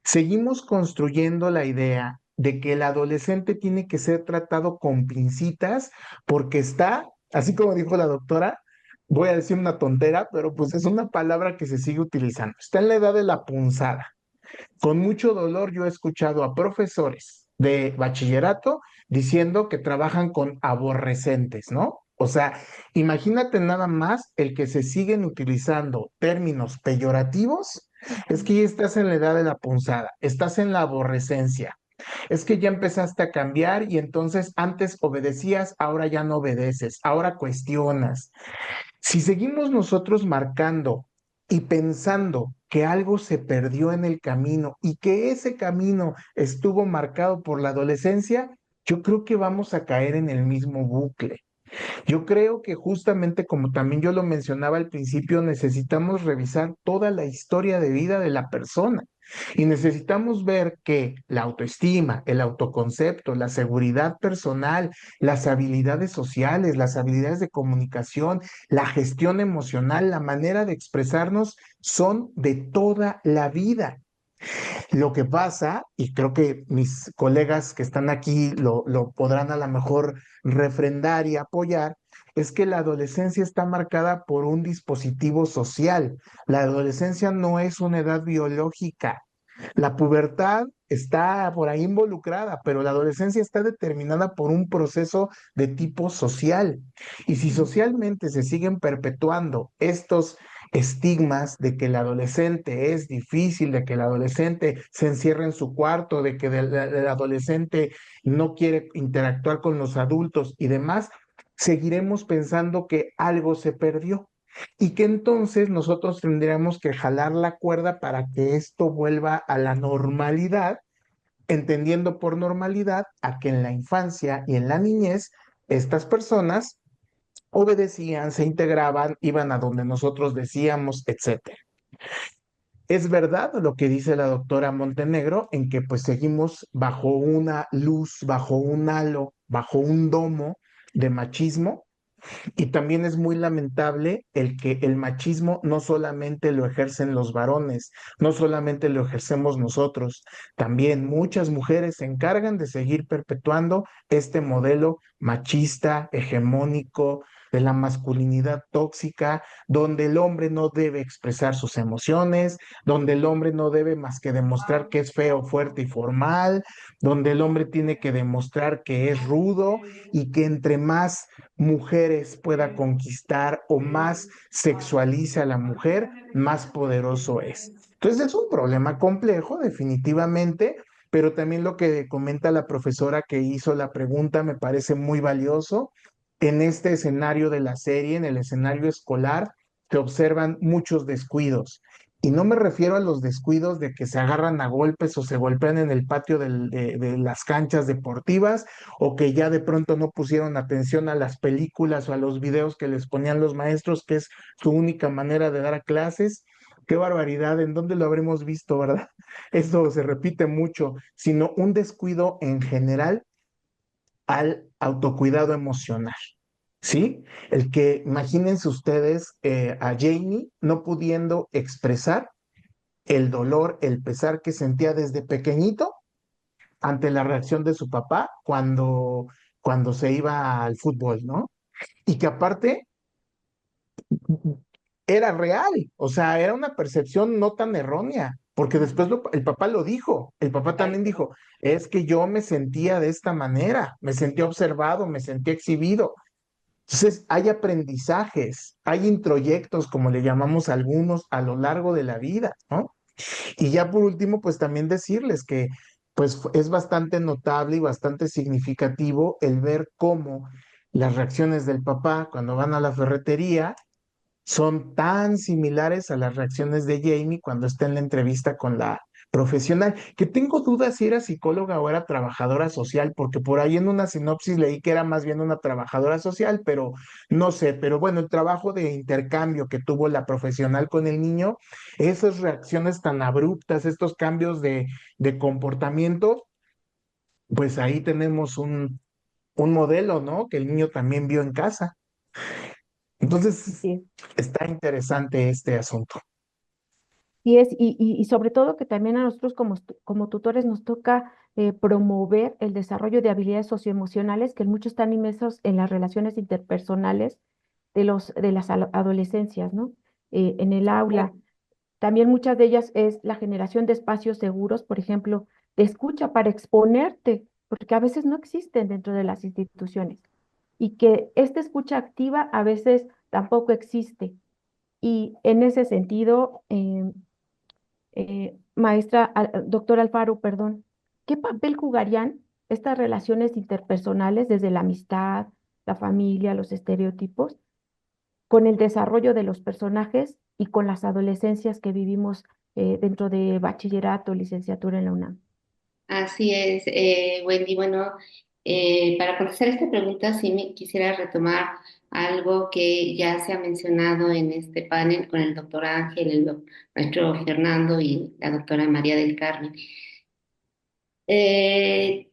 Seguimos construyendo la idea de que el adolescente tiene que ser tratado con pincitas porque está, así como dijo la doctora, voy a decir una tontera, pero pues es una palabra que se sigue utilizando. Está en la edad de la punzada. Con mucho dolor yo he escuchado a profesores de bachillerato diciendo que trabajan con aborrecentes, ¿no? O sea, imagínate nada más el que se siguen utilizando términos peyorativos, es que ya estás en la edad de la punzada, estás en la aborrecencia, es que ya empezaste a cambiar y entonces antes obedecías, ahora ya no obedeces, ahora cuestionas. Si seguimos nosotros marcando y pensando que algo se perdió en el camino y que ese camino estuvo marcado por la adolescencia, yo creo que vamos a caer en el mismo bucle. Yo creo que justamente como también yo lo mencionaba al principio, necesitamos revisar toda la historia de vida de la persona y necesitamos ver que la autoestima, el autoconcepto, la seguridad personal, las habilidades sociales, las habilidades de comunicación, la gestión emocional, la manera de expresarnos son de toda la vida. Lo que pasa, y creo que mis colegas que están aquí lo podrán a lo mejor refrendar y apoyar, es que la adolescencia está marcada por un dispositivo social. La adolescencia no es una edad biológica. La pubertad está por ahí involucrada, pero la adolescencia está determinada por un proceso de tipo social. Y si socialmente se siguen perpetuando estos estigmas de que el adolescente es difícil, de que el adolescente se encierra en su cuarto, de que el adolescente no quiere interactuar con los adultos y demás, seguiremos pensando que algo se perdió y que entonces nosotros tendríamos que jalar la cuerda para que esto vuelva a la normalidad, entendiendo por normalidad a que en la infancia y en la niñez estas personas obedecían, se integraban, iban a donde nosotros decíamos, etcétera. Es verdad lo que dice la doctora Montenegro en que pues seguimos bajo una luz, bajo un halo, bajo un domo de machismo y también es muy lamentable el que el machismo no solamente lo ejercen los varones, no solamente lo ejercemos nosotros, también muchas mujeres se encargan de seguir perpetuando este modelo machista, hegemónico, de la masculinidad tóxica, donde el hombre no debe expresar sus emociones, donde el hombre no debe más que demostrar que es feo, fuerte y formal, donde el hombre tiene que demostrar que es rudo y que entre más mujeres pueda conquistar o más sexualiza a la mujer, más poderoso es. Entonces es un problema complejo, definitivamente, pero también lo que comenta la profesora que hizo la pregunta me parece muy valioso. En este escenario de la serie, en el escenario escolar, se observan muchos descuidos. Y no me refiero a los descuidos de que se agarran a golpes o se golpean en el patio de las canchas deportivas o que ya de pronto no pusieron atención a las películas o a los videos que les ponían los maestros, que es su única manera de dar clases. Qué barbaridad, ¿en dónde lo habremos visto, verdad? Esto se repite mucho, sino un descuido en general al autocuidado emocional. ¿Sí? El que, imagínense ustedes a Jamie no pudiendo expresar el dolor, el pesar que sentía desde pequeñito ante la reacción de su papá cuando se iba al fútbol, ¿no? Y que aparte era real, o sea, era una percepción no tan errónea, porque después el papá lo dijo, el papá también dijo, es que yo me sentía de esta manera, me sentía observado, me sentía exhibido. Entonces, hay aprendizajes, hay introyectos, como le llamamos a algunos, a lo largo de la vida, ¿no? Y ya por último, pues también decirles que pues es bastante notable y bastante significativo el ver cómo las reacciones del papá cuando van a la ferretería son tan similares a las reacciones de Jamie cuando está en la entrevista con la profesional, que tengo dudas si era psicóloga o era trabajadora social, porque por ahí en una sinopsis leí que era más bien una trabajadora social, pero no sé, pero bueno, el trabajo de intercambio que tuvo la profesional con el niño, esas reacciones tan abruptas, estos cambios de comportamiento, pues ahí tenemos un modelo, ¿no? Que el niño también vio en casa. Entonces, Sí. está interesante este asunto. Y y sobre todo que también a nosotros como tutores nos toca promover el desarrollo de habilidades socioemocionales que muchos están inmersos en las relaciones interpersonales de las adolescencias, ¿no? En el aula. También muchas de ellas es la generación de espacios seguros, por ejemplo, de escucha para exponerte, porque a veces no existen dentro de las instituciones. Y que esta escucha activa a veces tampoco existe. Y en ese sentido, doctor Alfaro, perdón, ¿qué papel jugarían estas relaciones interpersonales desde la amistad, la familia, los estereotipos, con el desarrollo de los personajes y con las adolescencias que vivimos dentro de bachillerato, licenciatura en la UNAM? Así es, Wendy. Bueno, para contestar esta pregunta, sí me quisiera retomar algo que ya se ha mencionado en este panel con el doctor Ángel, el maestro Fernando y la doctora María del Carmen. Eh,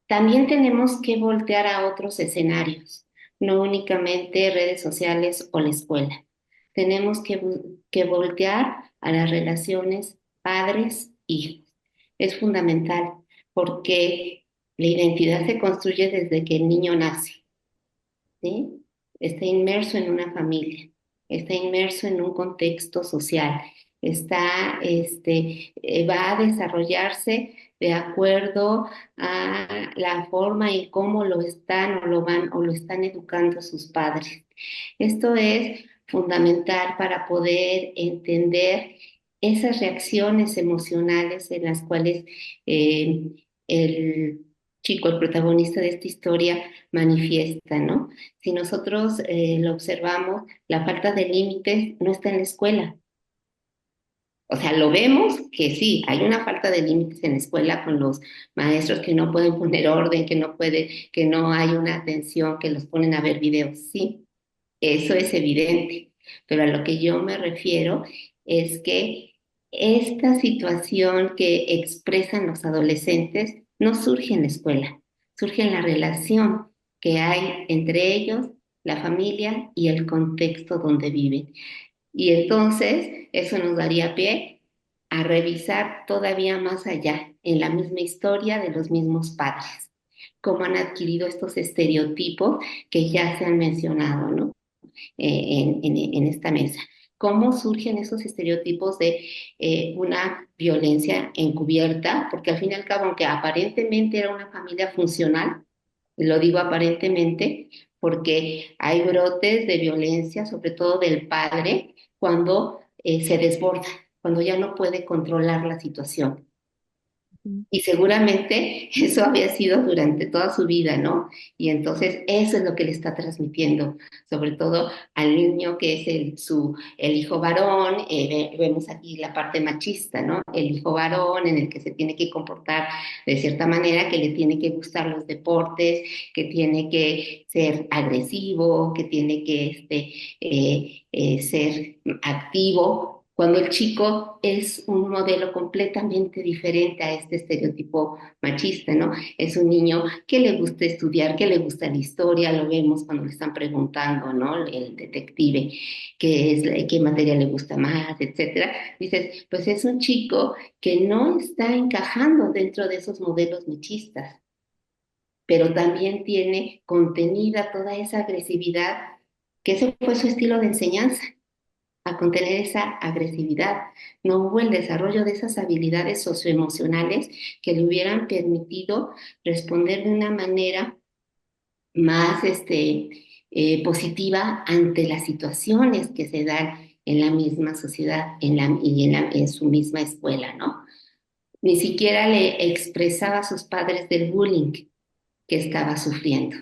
También tenemos que voltear a otros escenarios, no únicamente redes sociales o la escuela. Tenemos que voltear a las relaciones padres-hijos. Es fundamental porque la identidad se construye desde que el niño nace, ¿sí? Está inmerso en una familia, está inmerso en un contexto social, va a desarrollarse de acuerdo a la forma y cómo lo están o lo están educando sus padres. Esto es fundamental para poder entender esas reacciones emocionales en las cuales eh, el chico, el protagonista de esta historia, manifiesta, ¿no? Si nosotros lo observamos, la falta de límites no está en la escuela. O sea, lo vemos que sí, hay una falta de límites en la escuela con los maestros que no pueden poner orden, que no hay una atención, que los ponen a ver videos. Sí, eso es evidente. Pero a lo que yo me refiero es que esta situación que expresan los adolescentes no surge en la escuela, surge en la relación que hay entre ellos, la familia y el contexto donde viven. Y entonces eso nos daría pie a revisar todavía más allá en la misma historia de los mismos padres, cómo han adquirido estos estereotipos que ya se han mencionado, ¿no? En esta mesa. ¿Cómo surgen esos estereotipos de una violencia encubierta? Porque al fin y al cabo, aunque aparentemente era una familia funcional, lo digo aparentemente, porque hay brotes de violencia, sobre todo del padre, cuando se desborda, cuando ya no puede controlar la situación. Ujú. Y seguramente eso había sido durante toda su vida, ¿no? Y entonces eso es lo que le está transmitiendo, sobre todo al niño que es el hijo varón, vemos aquí la parte machista, ¿no? El hijo varón en el que se tiene que comportar de cierta manera, que le tiene que gustar los deportes, que tiene que ser agresivo, que tiene que ser activo, cuando el chico es un modelo completamente diferente a este estereotipo machista, ¿no? Es un niño que le gusta estudiar, que le gusta la historia, lo vemos cuando le están preguntando, ¿no? El detective, qué materia le gusta más, etcétera. Dices, pues es un chico que no está encajando dentro de esos modelos machistas, pero también tiene contenida toda esa agresividad, que ese fue su estilo de enseñanza, a contener esa agresividad. No hubo el desarrollo de esas habilidades socioemocionales que le hubieran permitido responder de una manera más positiva ante las situaciones que se dan en la misma sociedad en su misma escuela, ¿no? Ni siquiera le expresaba a sus padres del bullying que estaba sufriendo.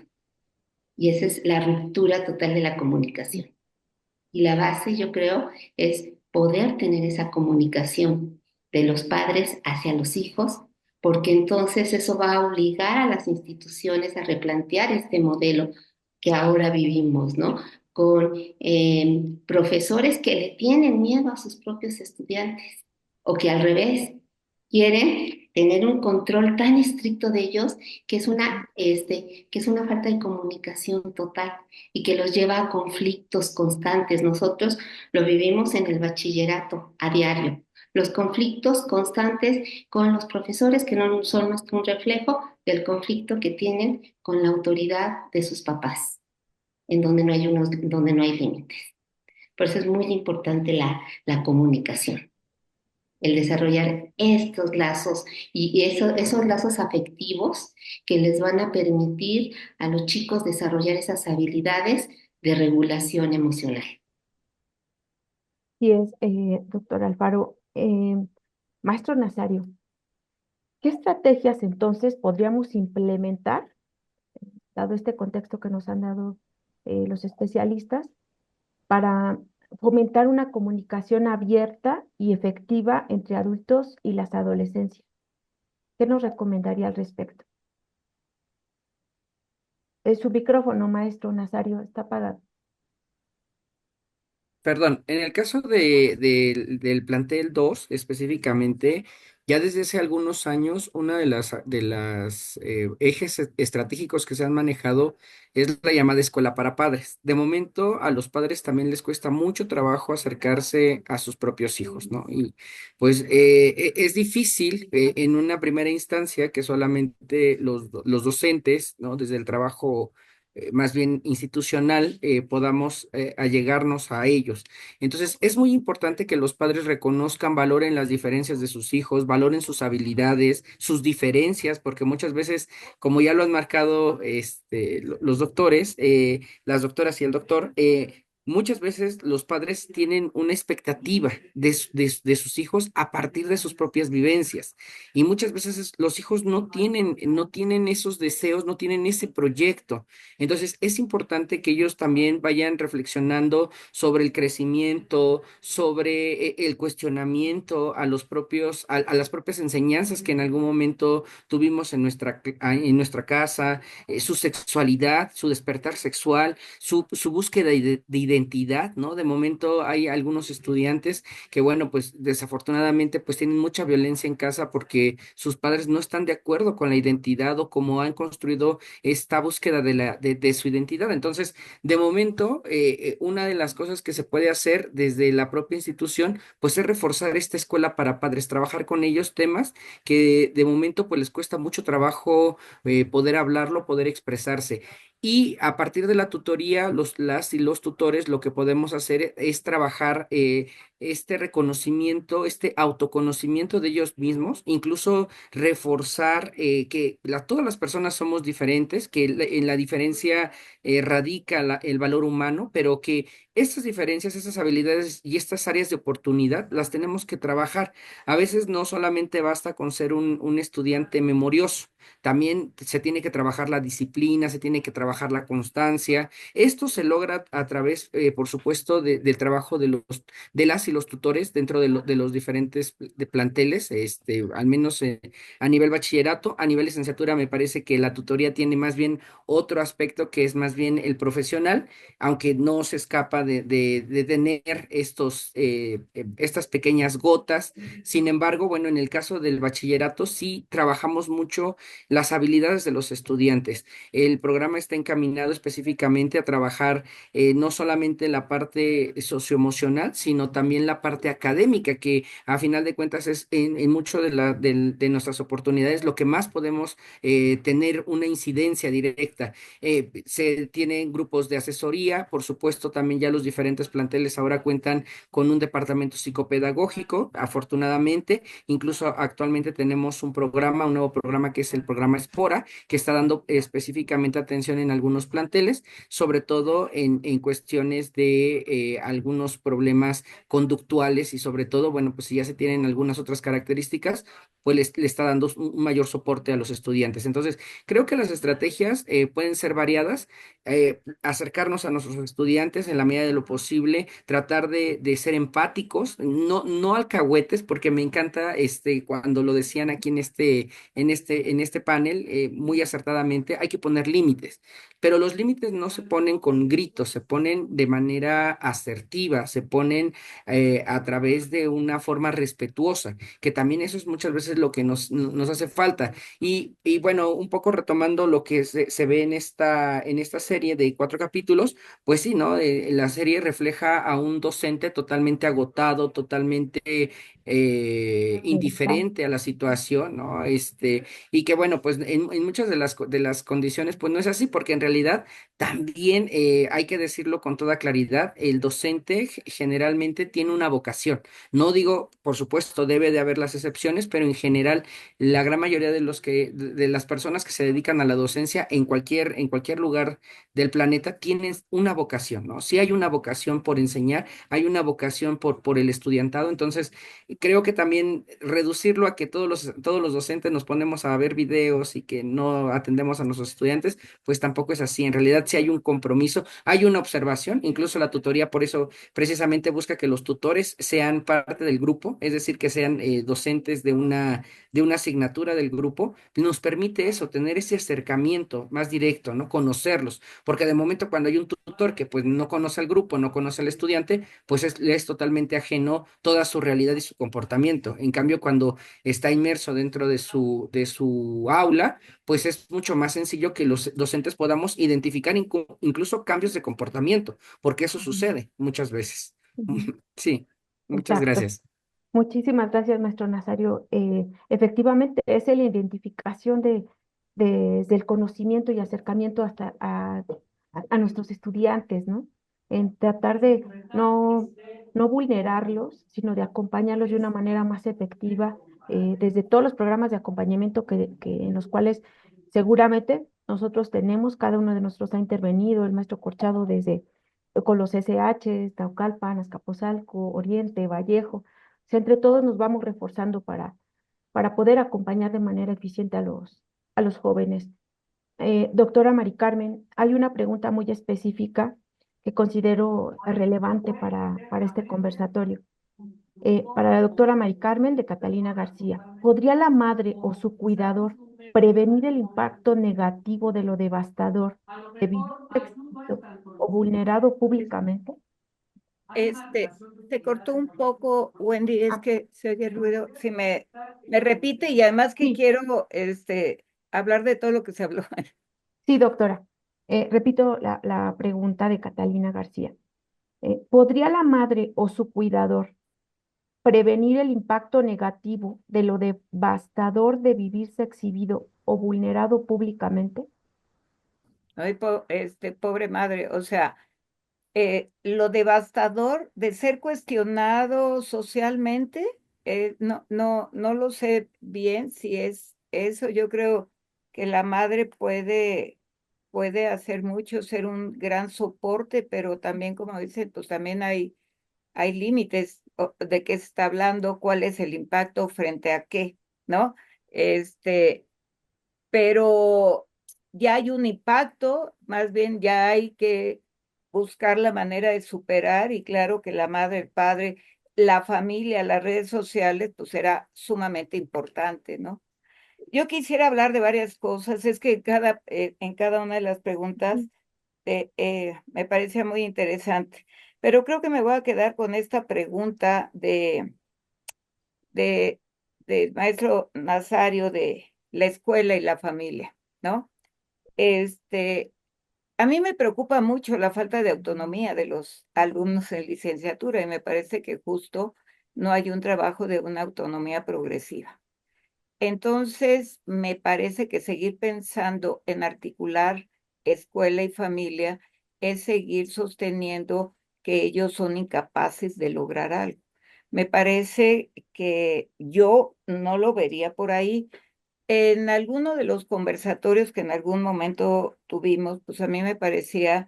Y esa es la ruptura total de la comunicación. Y la base, yo creo, es poder tener esa comunicación de los padres hacia los hijos, porque entonces eso va a obligar a las instituciones a replantear este modelo que ahora vivimos, ¿no? Con profesores que le tienen miedo a sus propios estudiantes, o que al revés quieren tener un control tan estricto de ellos que es una falta de comunicación total y que los lleva a conflictos constantes. Nosotros lo vivimos en el bachillerato a diario. Los conflictos constantes con los profesores que no son más que un reflejo del conflicto que tienen con la autoridad de sus papás, en donde no hay límites. Por eso es muy importante la comunicación, el desarrollar estos lazos esos lazos afectivos que les van a permitir a los chicos desarrollar esas habilidades de regulación emocional. Sí es, doctor Alfaro. Maestro Nazario, ¿qué estrategias entonces podríamos implementar, dado este contexto que nos han dado los especialistas, para fomentar una comunicación abierta y efectiva entre adultos y las adolescencias? ¿Qué nos recomendaría al respecto? Su micrófono, maestro Nazario, está apagado. Perdón, en el caso del plantel 2 específicamente, ya desde hace algunos años, una de las ejes estratégicos que se han manejado es la llamada escuela para padres. De momento, a los padres también les cuesta mucho trabajo acercarse a sus propios hijos, ¿no? Y pues es difícil en una primera instancia que solamente los docentes, ¿no? Desde el trabajo más bien institucional, podamos allegarnos a ellos. Entonces, es muy importante que los padres reconozcan, valoren las diferencias de sus hijos, valoren sus habilidades, sus diferencias, porque muchas veces, como ya lo han marcado los doctores, las doctoras y el doctor, muchas veces los padres tienen una expectativa de sus hijos a partir de sus propias vivencias. Y muchas veces los hijos no tienen esos deseos, no tienen ese proyecto. Entonces, es importante que ellos también vayan reflexionando sobre el crecimiento, sobre el cuestionamiento a las propias enseñanzas que en algún momento tuvimos en nuestra casa, su sexualidad, su despertar sexual, su búsqueda de identidad, ¿no? De momento hay algunos estudiantes que, bueno, pues desafortunadamente, pues tienen mucha violencia en casa porque sus padres no están de acuerdo con la identidad o cómo han construido esta búsqueda de su identidad. Entonces, de momento, una de las cosas que se puede hacer desde la propia institución, pues es reforzar esta escuela para padres, trabajar con ellos temas que de momento pues les cuesta mucho trabajo poder hablarlo, poder expresarse. Y a partir de la tutoría, las y los tutores lo que podemos hacer es trabajar este reconocimiento, este autoconocimiento de ellos mismos, incluso reforzar que todas las personas somos diferentes, que en la diferencia radica el valor humano, pero que estas diferencias, estas habilidades y estas áreas de oportunidad las tenemos que trabajar. A veces no solamente basta con ser un estudiante memorioso, también se tiene que trabajar la disciplina, se tiene que trabajar la constancia. Esto se logra a través, por supuesto, del trabajo de las y los tutores dentro de los diferentes planteles, al menos a nivel bachillerato. A nivel licenciatura me parece que la tutoría tiene más bien otro aspecto que es más bien el profesional, aunque no se escapa de tener estas pequeñas gotas. Sin embargo, bueno, en el caso del bachillerato sí trabajamos mucho las habilidades de los estudiantes. El programa está encaminado específicamente a trabajar no solamente la parte socioemocional, sino también la parte académica, que a final de cuentas es en mucho de nuestras oportunidades lo que más podemos tener una incidencia directa. Se tienen grupos de asesoría, por supuesto, también ya los diferentes planteles ahora cuentan con un departamento psicopedagógico, afortunadamente. Incluso actualmente tenemos un nuevo programa que es el programa Espora, que está dando específicamente atención en algunos planteles, sobre todo en cuestiones de algunos problemas conductuales y sobre todo, bueno, pues si ya se tienen algunas otras características, pues le está dando un mayor soporte a los estudiantes. Entonces, creo que las estrategias pueden ser variadas, acercarnos a nuestros estudiantes en la medida de lo posible, tratar de ser empáticos, no alcahuetes, porque me encanta cuando lo decían aquí en este panel, muy acertadamente, hay que poner límites, pero los límites no se ponen con gritos, se ponen de manera asertiva, se ponen a través de una forma respetuosa, que también eso es muchas veces lo que nos hace falta. Y bueno, un poco retomando lo que se ve en esta serie de 4 capítulos, pues sí, ¿no? La serie refleja a un docente totalmente agotado, totalmente indiferente a la situación, ¿no? Y que bueno, pues en muchas de las condiciones, pues no es así, porque en realidad también hay que decirlo con toda claridad, el docente generalmente tiene una vocación. No digo, por supuesto, debe de haber las excepciones, pero en general la gran mayoría de las personas que se dedican a la docencia en cualquier lugar del planeta tienen una vocación, ¿no? Si hay una vocación por enseñar, hay una vocación por el estudiantado. Entonces creo que también reducirlo a que todos los docentes nos ponemos a ver videos y que no atendemos a nuestros estudiantes, pues tampoco es así. En realidad sí hay un compromiso, hay una observación, incluso la tutoría por eso precisamente busca que los tutores sean parte del grupo, es decir, que sean docentes de una asignatura del grupo. Nos permite eso, tener ese acercamiento más directo, ¿no? Conocerlos, porque de momento cuando hay un tutor que pues no conoce al grupo, no conoce al estudiante, pues le es totalmente ajeno toda su realidad y su comportamiento. En cambio, cuando está inmerso dentro de su aula, pues es mucho más sencillo que los docentes podamos identificar incluso cambios de comportamiento, porque eso sucede muchas veces. Ujú. Sí, muchas Exacto. gracias. Muchísimas gracias, maestro Nazario. Efectivamente, es la identificación desde el conocimiento y acercamiento hasta a nuestros estudiantes, ¿no? En tratar de no vulnerarlos, sino de acompañarlos de una manera más efectiva, desde todos los programas de acompañamiento en los cuales seguramente nosotros tenemos, cada uno de nosotros ha intervenido, el maestro Corchado desde con los SH, Naucalpan, Azcapotzalco, Oriente, Vallejo. Sea, entre todos nos vamos reforzando para poder acompañar de manera eficiente a los jóvenes. Doctora Mari Carmen, hay una pregunta muy específica que considero relevante para este conversatorio. Para la doctora Mari Carmen de Catalina García, ¿podría la madre o su cuidador prevenir el impacto negativo de lo devastador de vivir expuesto o vulnerado públicamente? Este, se cortó un poco, Wendy, es Ah, que se oye el ruido. Si me repite y además que sí, quiero hablar de todo lo que se habló. sí, doctora. Repito la pregunta de Catalina García. ¿Podría la madre o su cuidador prevenir el impacto negativo de lo devastador de vivirse exhibido o vulnerado públicamente? Ay, pobre madre, o sea, lo devastador de ser cuestionado socialmente, no lo sé bien si es eso. Yo creo que la madre puede hacer mucho, ser un gran soporte, pero también, como dicen, pues también hay límites de qué se está hablando, cuál es el impacto frente a qué, ¿no? Este, pero ya hay un impacto, más bien ya hay que buscar la manera de superar, y claro que la madre, el padre, la familia, las redes sociales, pues era sumamente importante, ¿no? Yo quisiera hablar de varias cosas, es que en cada una de las preguntas me parecía muy interesante, pero creo que me voy a quedar con esta pregunta de, del maestro Nazario de la escuela y la familia, ¿no? Este, a mí me preocupa mucho la falta de autonomía de los alumnos en licenciatura, y me parece que justo no hay un trabajo de una autonomía progresiva. Entonces, me parece que seguir pensando en articular escuela y familia es seguir sosteniendo que ellos son incapaces de lograr algo. Me parece que yo no lo vería por ahí. En alguno de los conversatorios que en algún momento tuvimos, pues a mí me parecía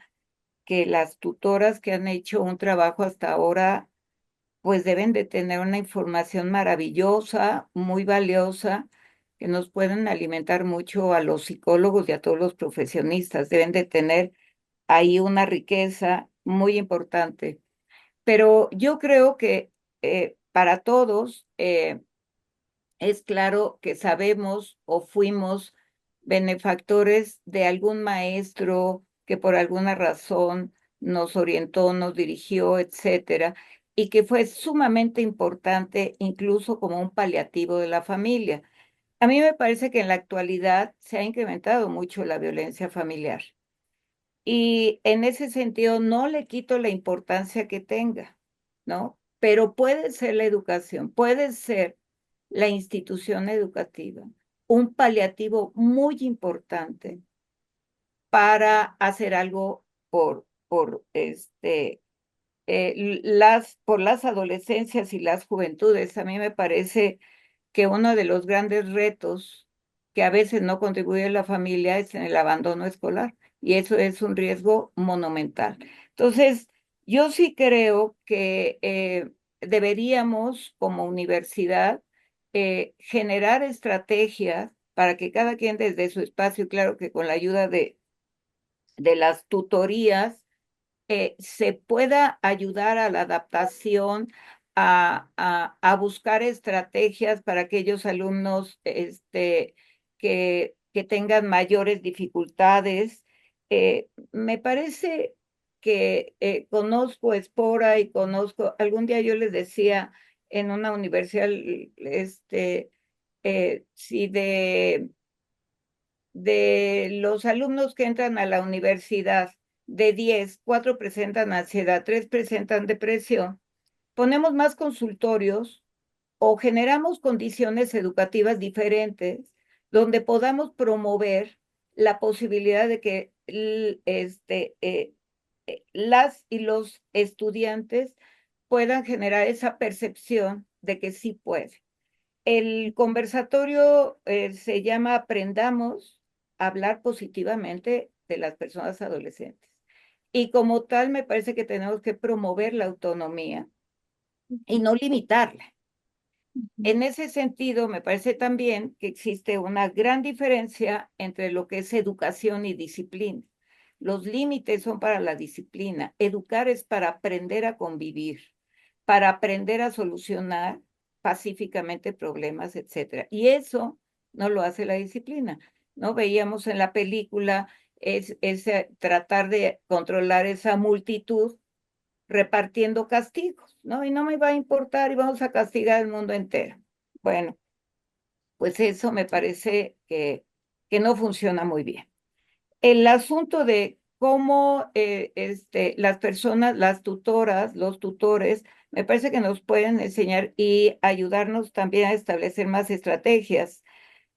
que las tutoras que han hecho un trabajo hasta ahora, pues deben de tener una información maravillosa, muy valiosa, que nos pueden alimentar mucho a los psicólogos y a todos los profesionistas. Deben de tener ahí una riqueza muy importante. Pero yo creo que para todos, es claro que sabemos o fuimos benefactores de algún maestro que por alguna razón nos orientó, nos dirigió, etcétera, y que fue sumamente importante, incluso como un paliativo de la familia. A mí me parece que en la actualidad se ha incrementado mucho la violencia familiar, y en ese sentido no le quito la importancia que tenga, ¿no? Pero puede ser la educación, puede ser la institución educativa un paliativo muy importante para hacer algo por las adolescencias y las juventudes. A mí me parece que uno de los grandes retos que a veces no contribuye la familia es en el abandono escolar, y eso es un riesgo monumental. Entonces, yo sí creo que deberíamos, como universidad, generar estrategias para que cada quien desde su espacio, y claro que con la ayuda de las tutorías, se pueda ayudar a la adaptación, a buscar estrategias para aquellos alumnos que tengan mayores dificultades. Me parece que conozco Espora y algún día yo les decía en una universidad, si de los alumnos que entran a la universidad, de 10, 4 presentan ansiedad, 3 presentan depresión. Ponemos más consultorios o generamos condiciones educativas diferentes donde podamos promover la posibilidad de que las y los estudiantes puedan generar esa percepción de que sí puede. El conversatorio se llama Aprendamos a hablar positivamente de las personas adolescentes. Y como tal, me parece que tenemos que promover la autonomía y no limitarla. En ese sentido, me parece también que existe una gran diferencia entre lo que es educación y disciplina. Los límites son para la disciplina. Educar es para aprender a convivir, para aprender a solucionar pacíficamente problemas, etcétera. Y eso no lo hace la disciplina, ¿no? Veíamos en la película tratar de controlar esa multitud repartiendo castigos, ¿no? Y no me va a importar y vamos a castigar al mundo entero. Bueno, pues eso me parece que no funciona muy bien. El asunto de cómo las personas, las tutoras, los tutores, me parece que nos pueden enseñar y ayudarnos también a establecer más estrategias.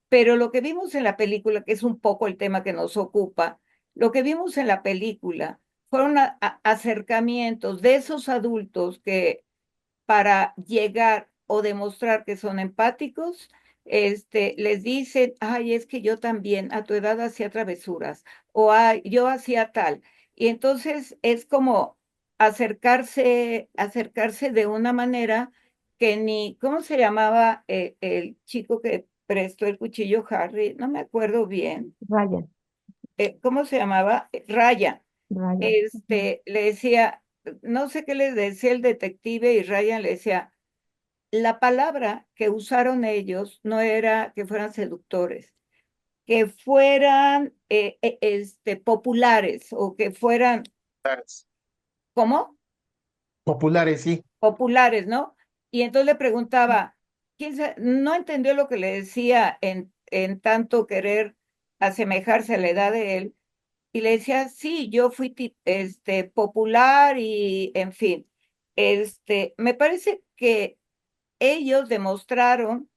Pero lo que vimos en la película, que es un poco el tema que nos ocupa, Lo que vimos en la película fueron acercamientos de esos adultos que para llegar o demostrar que son empáticos, les dicen, ay, es que yo también a tu edad hacía travesuras, o ay, yo hacía tal. Y entonces es como acercarse de una manera que ni, ¿cómo se llamaba el chico que prestó el cuchillo Harry? No me acuerdo bien. Ryan, ¿Cómo se llamaba? Ryan. Ryan. Ujú. Le decía, no sé qué le decía el detective y Ryan le decía, la palabra que usaron ellos no era que fueran seductores, que fueran populares o que fueran, ¿cómo? Populares, sí. Populares, ¿no? Y entonces le preguntaba, no entendió lo que le decía en tanto querer asemejarse a la edad de él, y le decía, sí, yo fui popular y, en fin, me parece que ellos demostraron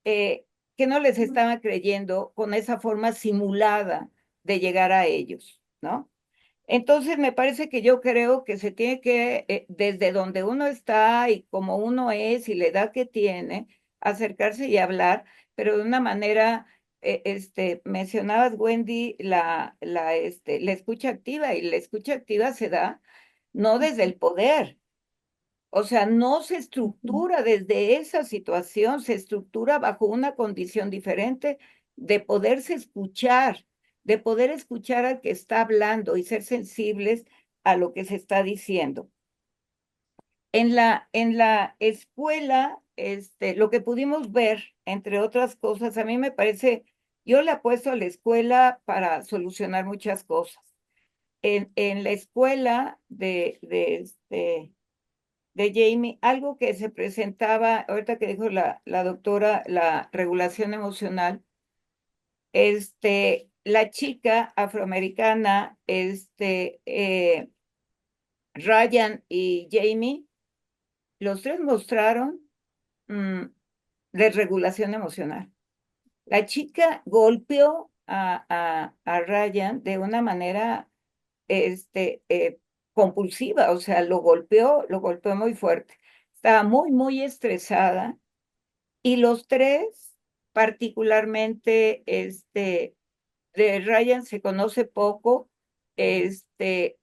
que no les estaba creyendo con esa forma simulada de llegar a ellos, ¿no? Entonces, me parece que yo creo que se tiene que, desde donde uno está y como uno es y la edad que tiene, acercarse y hablar, pero de una manera, mencionabas, Wendy, la escucha activa, y la escucha activa se da no desde el poder, o sea, no se Ujú. estructura desde esa situación, se estructura bajo una condición diferente de poderse escuchar, de poder escuchar al que está hablando y ser sensibles a lo que se está diciendo. En la escuela, lo que pudimos ver, entre otras cosas, a mí me parece, yo le apuesto a la escuela para solucionar muchas cosas. En la escuela de Jamie, algo que se presentaba, ahorita que dijo la doctora, la regulación emocional, la chica afroamericana, Ryan y Jamie, los tres mostraron mm, desregulación emocional. La chica golpeó a Ryan de una manera este, eh, compulsiva, o sea, lo golpeó muy fuerte. Estaba muy, muy estresada. Y los tres, particularmente, de Ryan se conoce poco, este,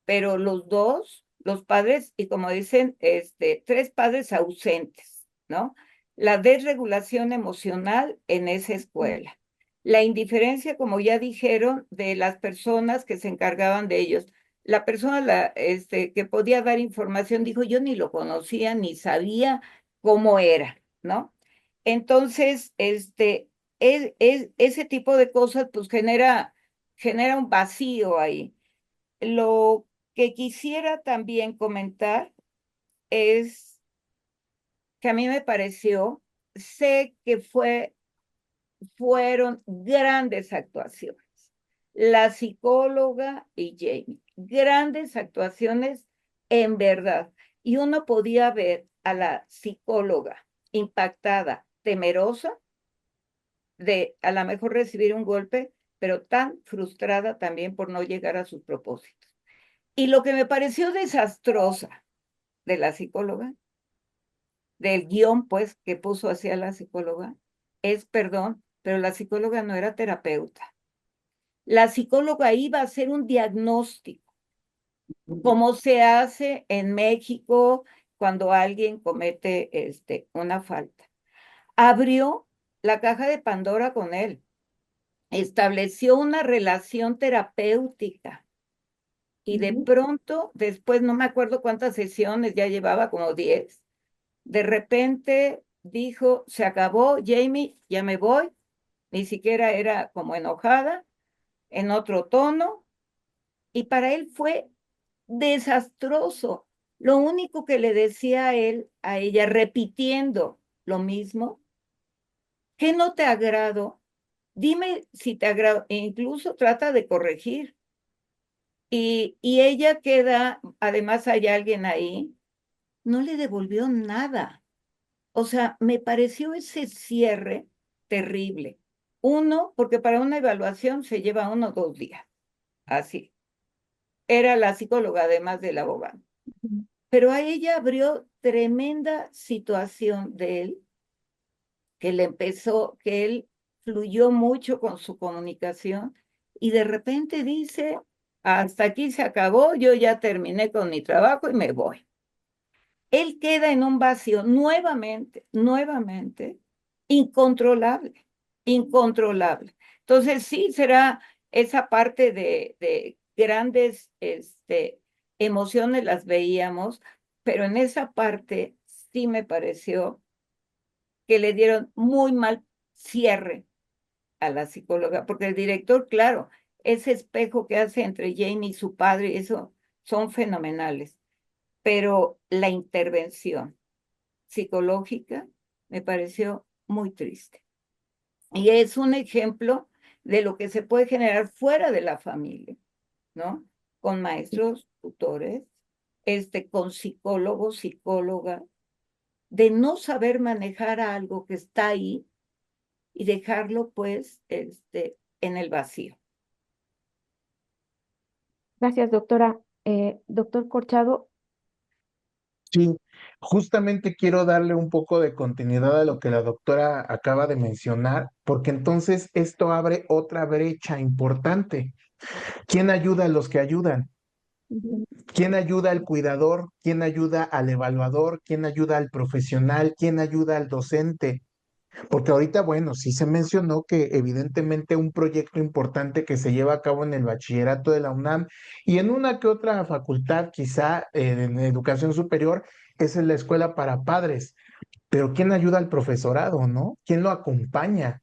pero los dos, los padres, y como dicen, tres padres ausentes, ¿no? La desregulación emocional en esa escuela. La indiferencia, como ya dijeron, de las personas que se encargaban de ellos. La persona que podía dar información dijo, yo ni lo conocía, ni sabía cómo era, ¿no? Entonces, ese tipo de cosas, pues genera un vacío ahí. Lo que quisiera también comentar es que a mí me pareció, sé que fueron grandes actuaciones. La psicóloga y Jamie, grandes actuaciones en verdad. Y uno podía ver a la psicóloga impactada, temerosa de a lo mejor recibir un golpe, pero tan frustrada también por no llegar a sus propósitos. Y lo que me pareció desastrosa de la psicóloga, del guión, pues, que puso hacia la psicóloga, es, perdón, pero la psicóloga no era terapeuta. La psicóloga iba a hacer un diagnóstico, como se hace en México cuando alguien comete una falta. Abrió la caja de Pandora con él, estableció una relación terapéutica y de pronto, después no me acuerdo cuántas sesiones, ya llevaba como 10, de repente dijo, se acabó, Jamie, ya me voy, ni siquiera era como enojada, en otro tono, y para él fue desastroso. Lo único que le decía a él, a ella, repitiendo lo mismo, ¿qué no te agrado? Dime si te agrado, e incluso trata de corregir. Y ella queda, además hay alguien ahí, no le devolvió nada. O sea, me pareció ese cierre terrible. Uno, porque para una evaluación se lleva 1 o 2 días. así. Era la psicóloga además del abogado. Pero a ella abrió tremenda situación de él, que él fluyó mucho con su comunicación y de repente dice, hasta aquí se acabó, yo ya terminé con mi trabajo y me voy. Él queda en un vacío nuevamente, incontrolable, incontrolable. Entonces sí será esa parte de grandes emociones las veíamos, pero en esa parte sí me pareció que le dieron muy mal cierre a la psicóloga, porque el director, claro, ese espejo que hace entre Jamie y su padre, eso son fenomenales, pero la intervención psicológica me pareció muy triste. Y es un ejemplo de lo que se puede generar fuera de la familia, ¿no? Con maestros, tutores, con psicólogos, psicólogas, de no saber manejar algo que está ahí y dejarlo pues en el vacío. Gracias, doctora. Doctor Corchado, Sí, justamente quiero darle un poco de continuidad a lo que la doctora acaba de mencionar, porque entonces esto abre otra brecha importante. ¿Quién ayuda a los que ayudan? ¿Quién ayuda al cuidador? ¿Quién ayuda al evaluador? ¿Quién ayuda al profesional? ¿Quién ayuda al docente? Porque ahorita, bueno, sí se mencionó que evidentemente un proyecto importante que se lleva a cabo en el bachillerato de la UNAM y en una que otra facultad, quizá en educación superior, es en la escuela para padres. Pero ¿quién ayuda al profesorado, no? ¿Quién lo acompaña?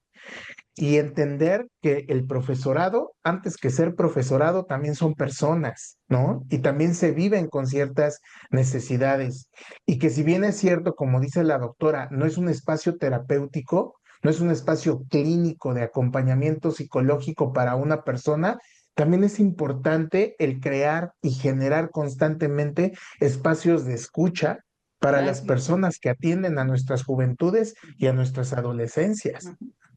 Y entender que el profesorado, antes que ser profesorado, también son personas, ¿no? Y también se viven con ciertas necesidades. Y que si bien es cierto, como dice la doctora, no es un espacio terapéutico, no es un espacio clínico de acompañamiento psicológico para una persona, también es importante el crear y generar constantemente espacios de escucha para las personas que atienden a nuestras juventudes y a nuestras adolescencias,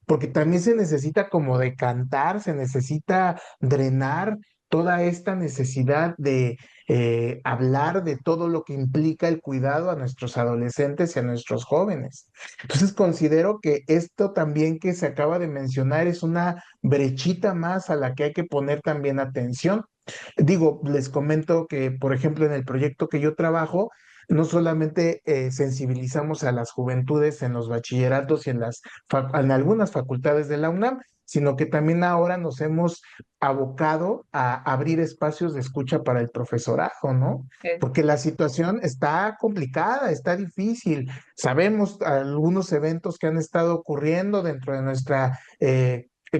porque también se necesita como decantar, se necesita drenar toda esta necesidad de hablar de todo lo que implica el cuidado a nuestros adolescentes y a nuestros jóvenes. Entonces considero que esto también que se acaba de mencionar es una brechita más a la que hay que poner también atención. Digo, les comento que, por ejemplo, en el proyecto que yo trabajo, no solamente sensibilizamos a las juventudes en los bachilleratos y en algunas facultades de la UNAM, sino que también ahora nos hemos abocado a abrir espacios de escucha para el profesorado, ¿no? Porque la situación está complicada, está difícil. Sabemos algunos eventos que han estado ocurriendo dentro de nuestra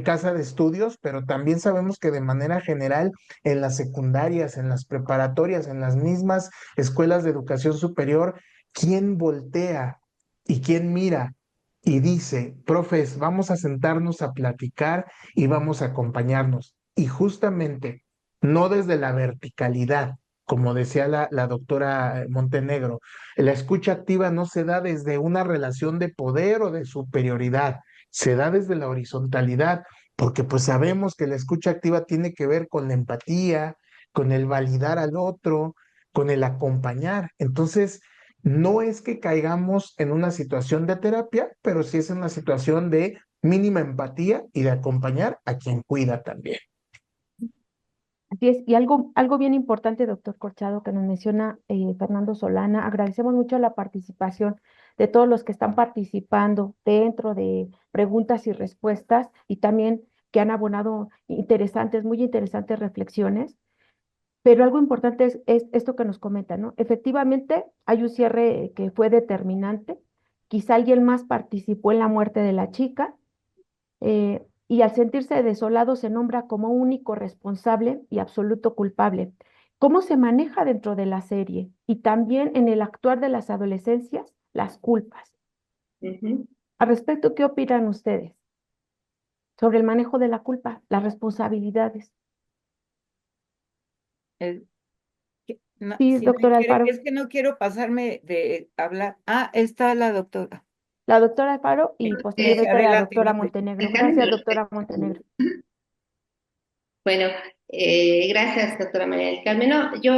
casa de estudios, pero también sabemos que de manera general en las secundarias, en las preparatorias, en las mismas escuelas de educación superior, ¿quién voltea y quién mira y dice, profes, vamos a sentarnos a platicar y vamos a acompañarnos? Y justamente, no desde la verticalidad, como decía la doctora Montenegro, la escucha activa no se da desde una relación de poder o de superioridad, se da desde la horizontalidad, porque pues sabemos que la escucha activa tiene que ver con la empatía, con el validar al otro, con el acompañar. Entonces, no es que caigamos en una situación de terapia, pero sí es una situación de mínima empatía y de acompañar a quien cuida también. así es. Y algo bien importante, doctor Corchado, que nos menciona Fernando Solana, agradecemos mucho la participación de todos los que están participando dentro de preguntas y respuestas y también que han abonado muy interesantes reflexiones. Pero algo importante es esto que nos comentan, ¿no? Efectivamente, hay un cierre que fue determinante. Quizá alguien más participó en la muerte de la chica, y al sentirse desolado se nombra como único responsable y absoluto culpable. ¿Cómo se maneja dentro de la serie? Y también en el actuar de las adolescencias, las culpas. Al respecto, ¿qué opinan ustedes sobre el manejo de la culpa, las responsabilidades? No, Sí, si me doctora quiere, Alfaro. es que no quiero pasarme de hablar. Ah, está la doctora. La doctora Alfaro y posteriormente la Adelante, doctora adelante. Montenegro. Gracias, doctora Montenegro. Bueno, Gracias, doctora María del Carmen. No, yo,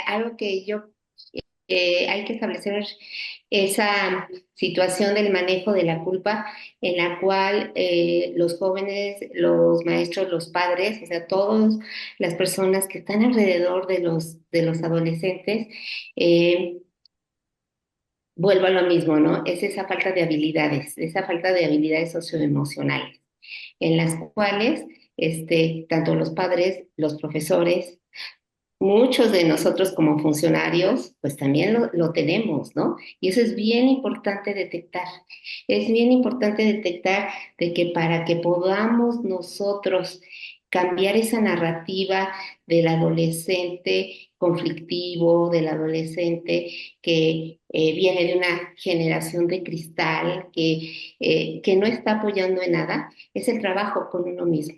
algo que yo hay que establecer esa situación del manejo de la culpa en la cual los jóvenes, los maestros, los padres, o sea, todas las personas que están alrededor de los adolescentes, eh, vuelvo a lo mismo, ¿no? Es esa falta de habilidades socioemocionales, en las cuales tanto los padres, los profesores, muchos de nosotros como funcionarios, pues también lo tenemos, ¿no? Y eso es bien importante detectar. Es bien importante detectar de que para que podamos nosotros cambiar esa narrativa del adolescente conflictivo, del adolescente que viene de una generación de cristal, que no está apoyando en nada, es el trabajo con uno mismo.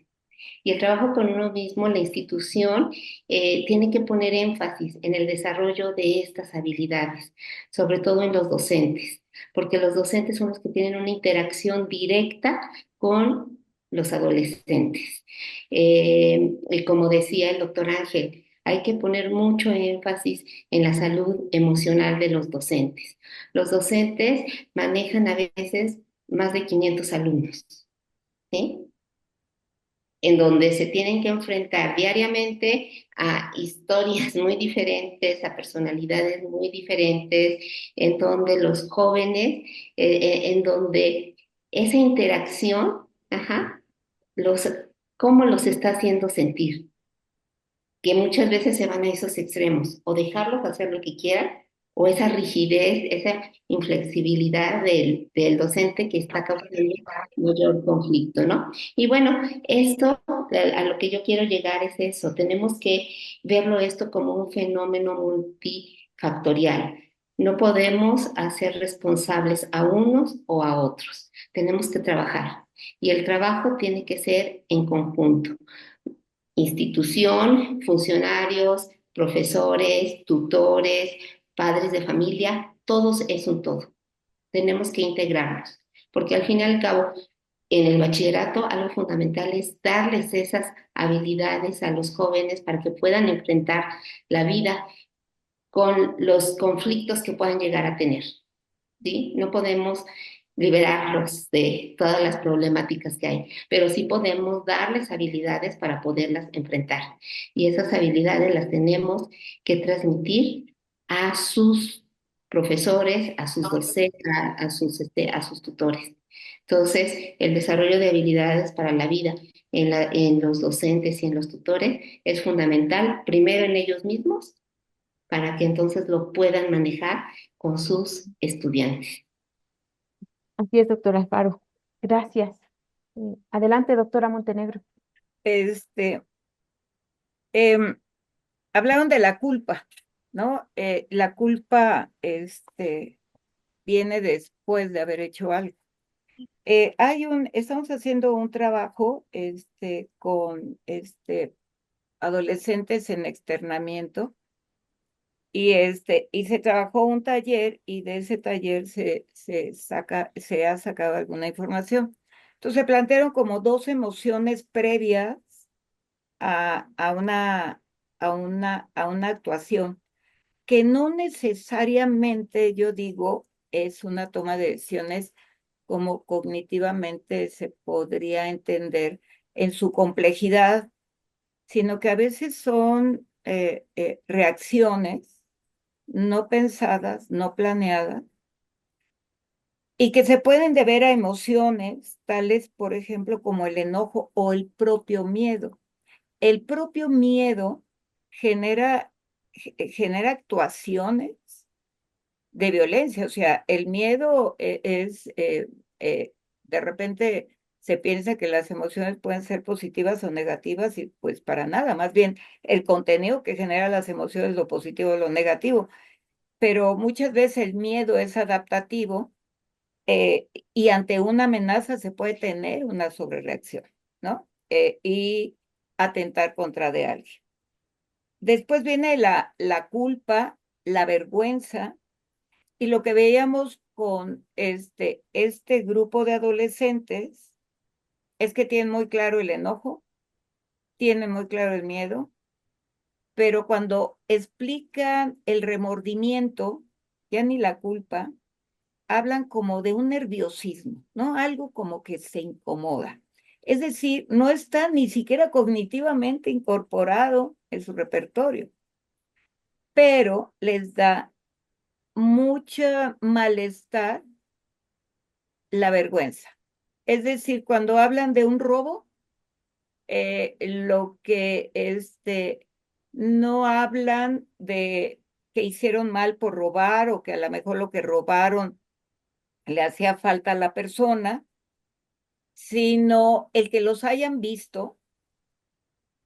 Y el trabajo con uno mismo, la institución, tiene que poner énfasis en el desarrollo de estas habilidades, sobre todo en los docentes, porque los docentes son los que tienen una interacción directa con los adolescentes. Y como decía el doctor Ángel, hay que poner mucho énfasis en la salud emocional de los docentes. Los docentes manejan a veces más de 500 alumnos, ¿sí? En donde se tienen que enfrentar diariamente a historias muy diferentes, a personalidades muy diferentes, en donde los jóvenes, en donde esa interacción, ajá, los, cómo los está haciendo sentir, que muchas veces se van a esos extremos, o dejarlos hacer lo que quieran, o esa rigidez, esa inflexibilidad del docente que está causando mayor conflicto, ¿no? Y bueno, esto a lo que yo quiero llegar es eso, tenemos que verlo esto como un fenómeno multifactorial. No podemos hacer responsables a unos o a otros, tenemos que trabajar. Y el trabajo tiene que ser en conjunto, institución, funcionarios, profesores, tutores, padres de familia, todos es un todo. Tenemos que integrarnos, porque al fin y al cabo, en el bachillerato algo fundamental es darles esas habilidades a los jóvenes para que puedan enfrentar la vida con los conflictos que puedan llegar a tener. ¿Sí? No podemos liberarlos de todas las problemáticas que hay, pero sí podemos darles habilidades para poderlas enfrentar. Y esas habilidades las tenemos que transmitir a sus profesores, a sus docentes, a sus tutores. Entonces, el desarrollo de habilidades para la vida en los docentes y en los tutores es fundamental, primero en ellos mismos, para que entonces lo puedan manejar con sus estudiantes. Así es, doctora Alfaro. Gracias. Adelante, doctora Montenegro. Este, em, hablaron de la culpa, ¿no? La culpa, viene después de haber hecho algo. Estamos haciendo un trabajo, con, adolescentes en externamiento y se trabajó un taller y de ese taller se ha sacado alguna información. Entonces se plantearon como dos emociones previas a una actuación que no necesariamente, yo digo, es una toma de decisiones como cognitivamente se podría entender en su complejidad, sino que a veces son reacciones no pensadas, no planeadas, y que se pueden deber a emociones tales, por ejemplo, como el enojo o el propio miedo. El propio miedo genera actuaciones de violencia, o sea, el miedo de repente se piensa que las emociones pueden ser positivas o negativas y pues para nada, más bien el contenido que genera las emociones, lo positivo o lo negativo, pero muchas veces el miedo es adaptativo y ante una amenaza se puede tener una sobrereacción, ¿no? Y atentar contra de alguien. Después viene la culpa, la vergüenza, y lo que veíamos con este grupo de adolescentes es que tienen muy claro el enojo, tienen muy claro el miedo, pero cuando explican el remordimiento, ya ni la culpa, hablan como de un nerviosismo, ¿no? Algo como que se incomoda. Es decir, no está ni siquiera cognitivamente incorporado en su repertorio, pero les da mucha malestar la vergüenza. Es decir, cuando hablan de un robo, lo que no hablan de que hicieron mal por robar o que a lo mejor lo que robaron le hacía falta a la persona, sino el que los hayan visto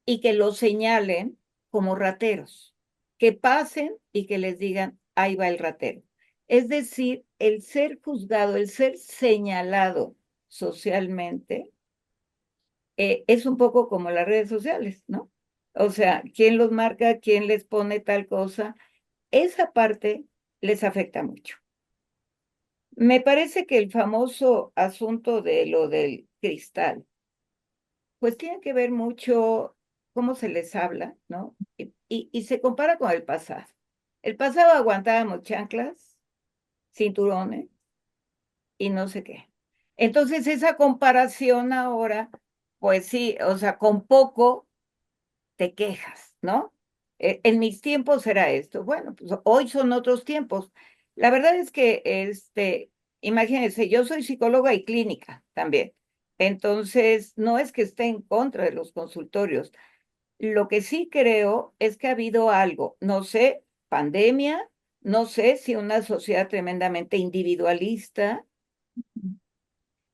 y que los señalen como rateros, que pasen y que les digan, ahí va el ratero. Es decir, el ser juzgado, el ser señalado socialmente, es un poco como las redes sociales, ¿no? O sea, ¿quién los marca? ¿Quién les pone tal cosa? Esa parte les afecta mucho. Me parece que el famoso asunto de lo del cristal, pues tiene que ver mucho cómo se les habla, ¿no? Y se compara con el pasado. El pasado aguantábamos chanclas, cinturones y no sé qué. Entonces esa comparación ahora, pues sí, o sea, con poco te quejas, ¿no? En mis tiempos era esto. Bueno, pues hoy son otros tiempos. La verdad es que, imagínense, yo soy psicóloga y clínica también. Entonces, no es que esté en contra de los consultorios. Lo que sí creo es que ha habido algo, no sé, pandemia, no sé si una sociedad tremendamente individualista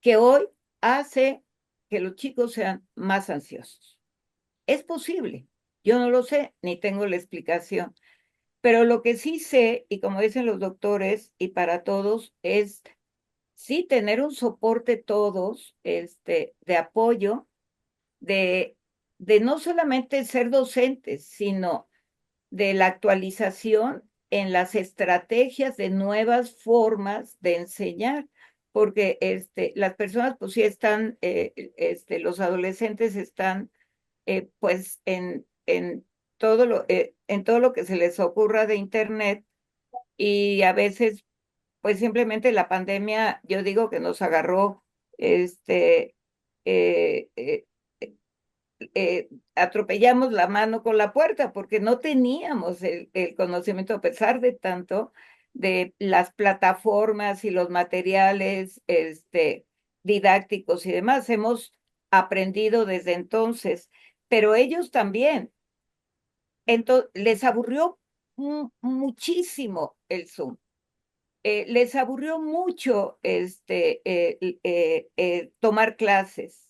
que hoy hace que los chicos sean más ansiosos. Es posible, yo no lo sé, ni tengo la explicación, pero lo que sí sé, y como dicen los doctores, y para todos, es sí tener un soporte todos, de apoyo, de, de no solamente ser docentes, sino de la actualización en las estrategias de nuevas formas de enseñar, porque las personas pues sí están, los adolescentes están pues en todo lo que se les ocurra de internet y a veces pues simplemente la pandemia, yo digo que nos agarró este eh, eh, atropellamos la mano con la puerta porque no teníamos el conocimiento, a pesar de tanto, de las plataformas y los materiales didácticos y demás. Hemos aprendido desde entonces, pero ellos también. Entonces, les aburrió muchísimo el Zoom. Les aburrió mucho tomar clases.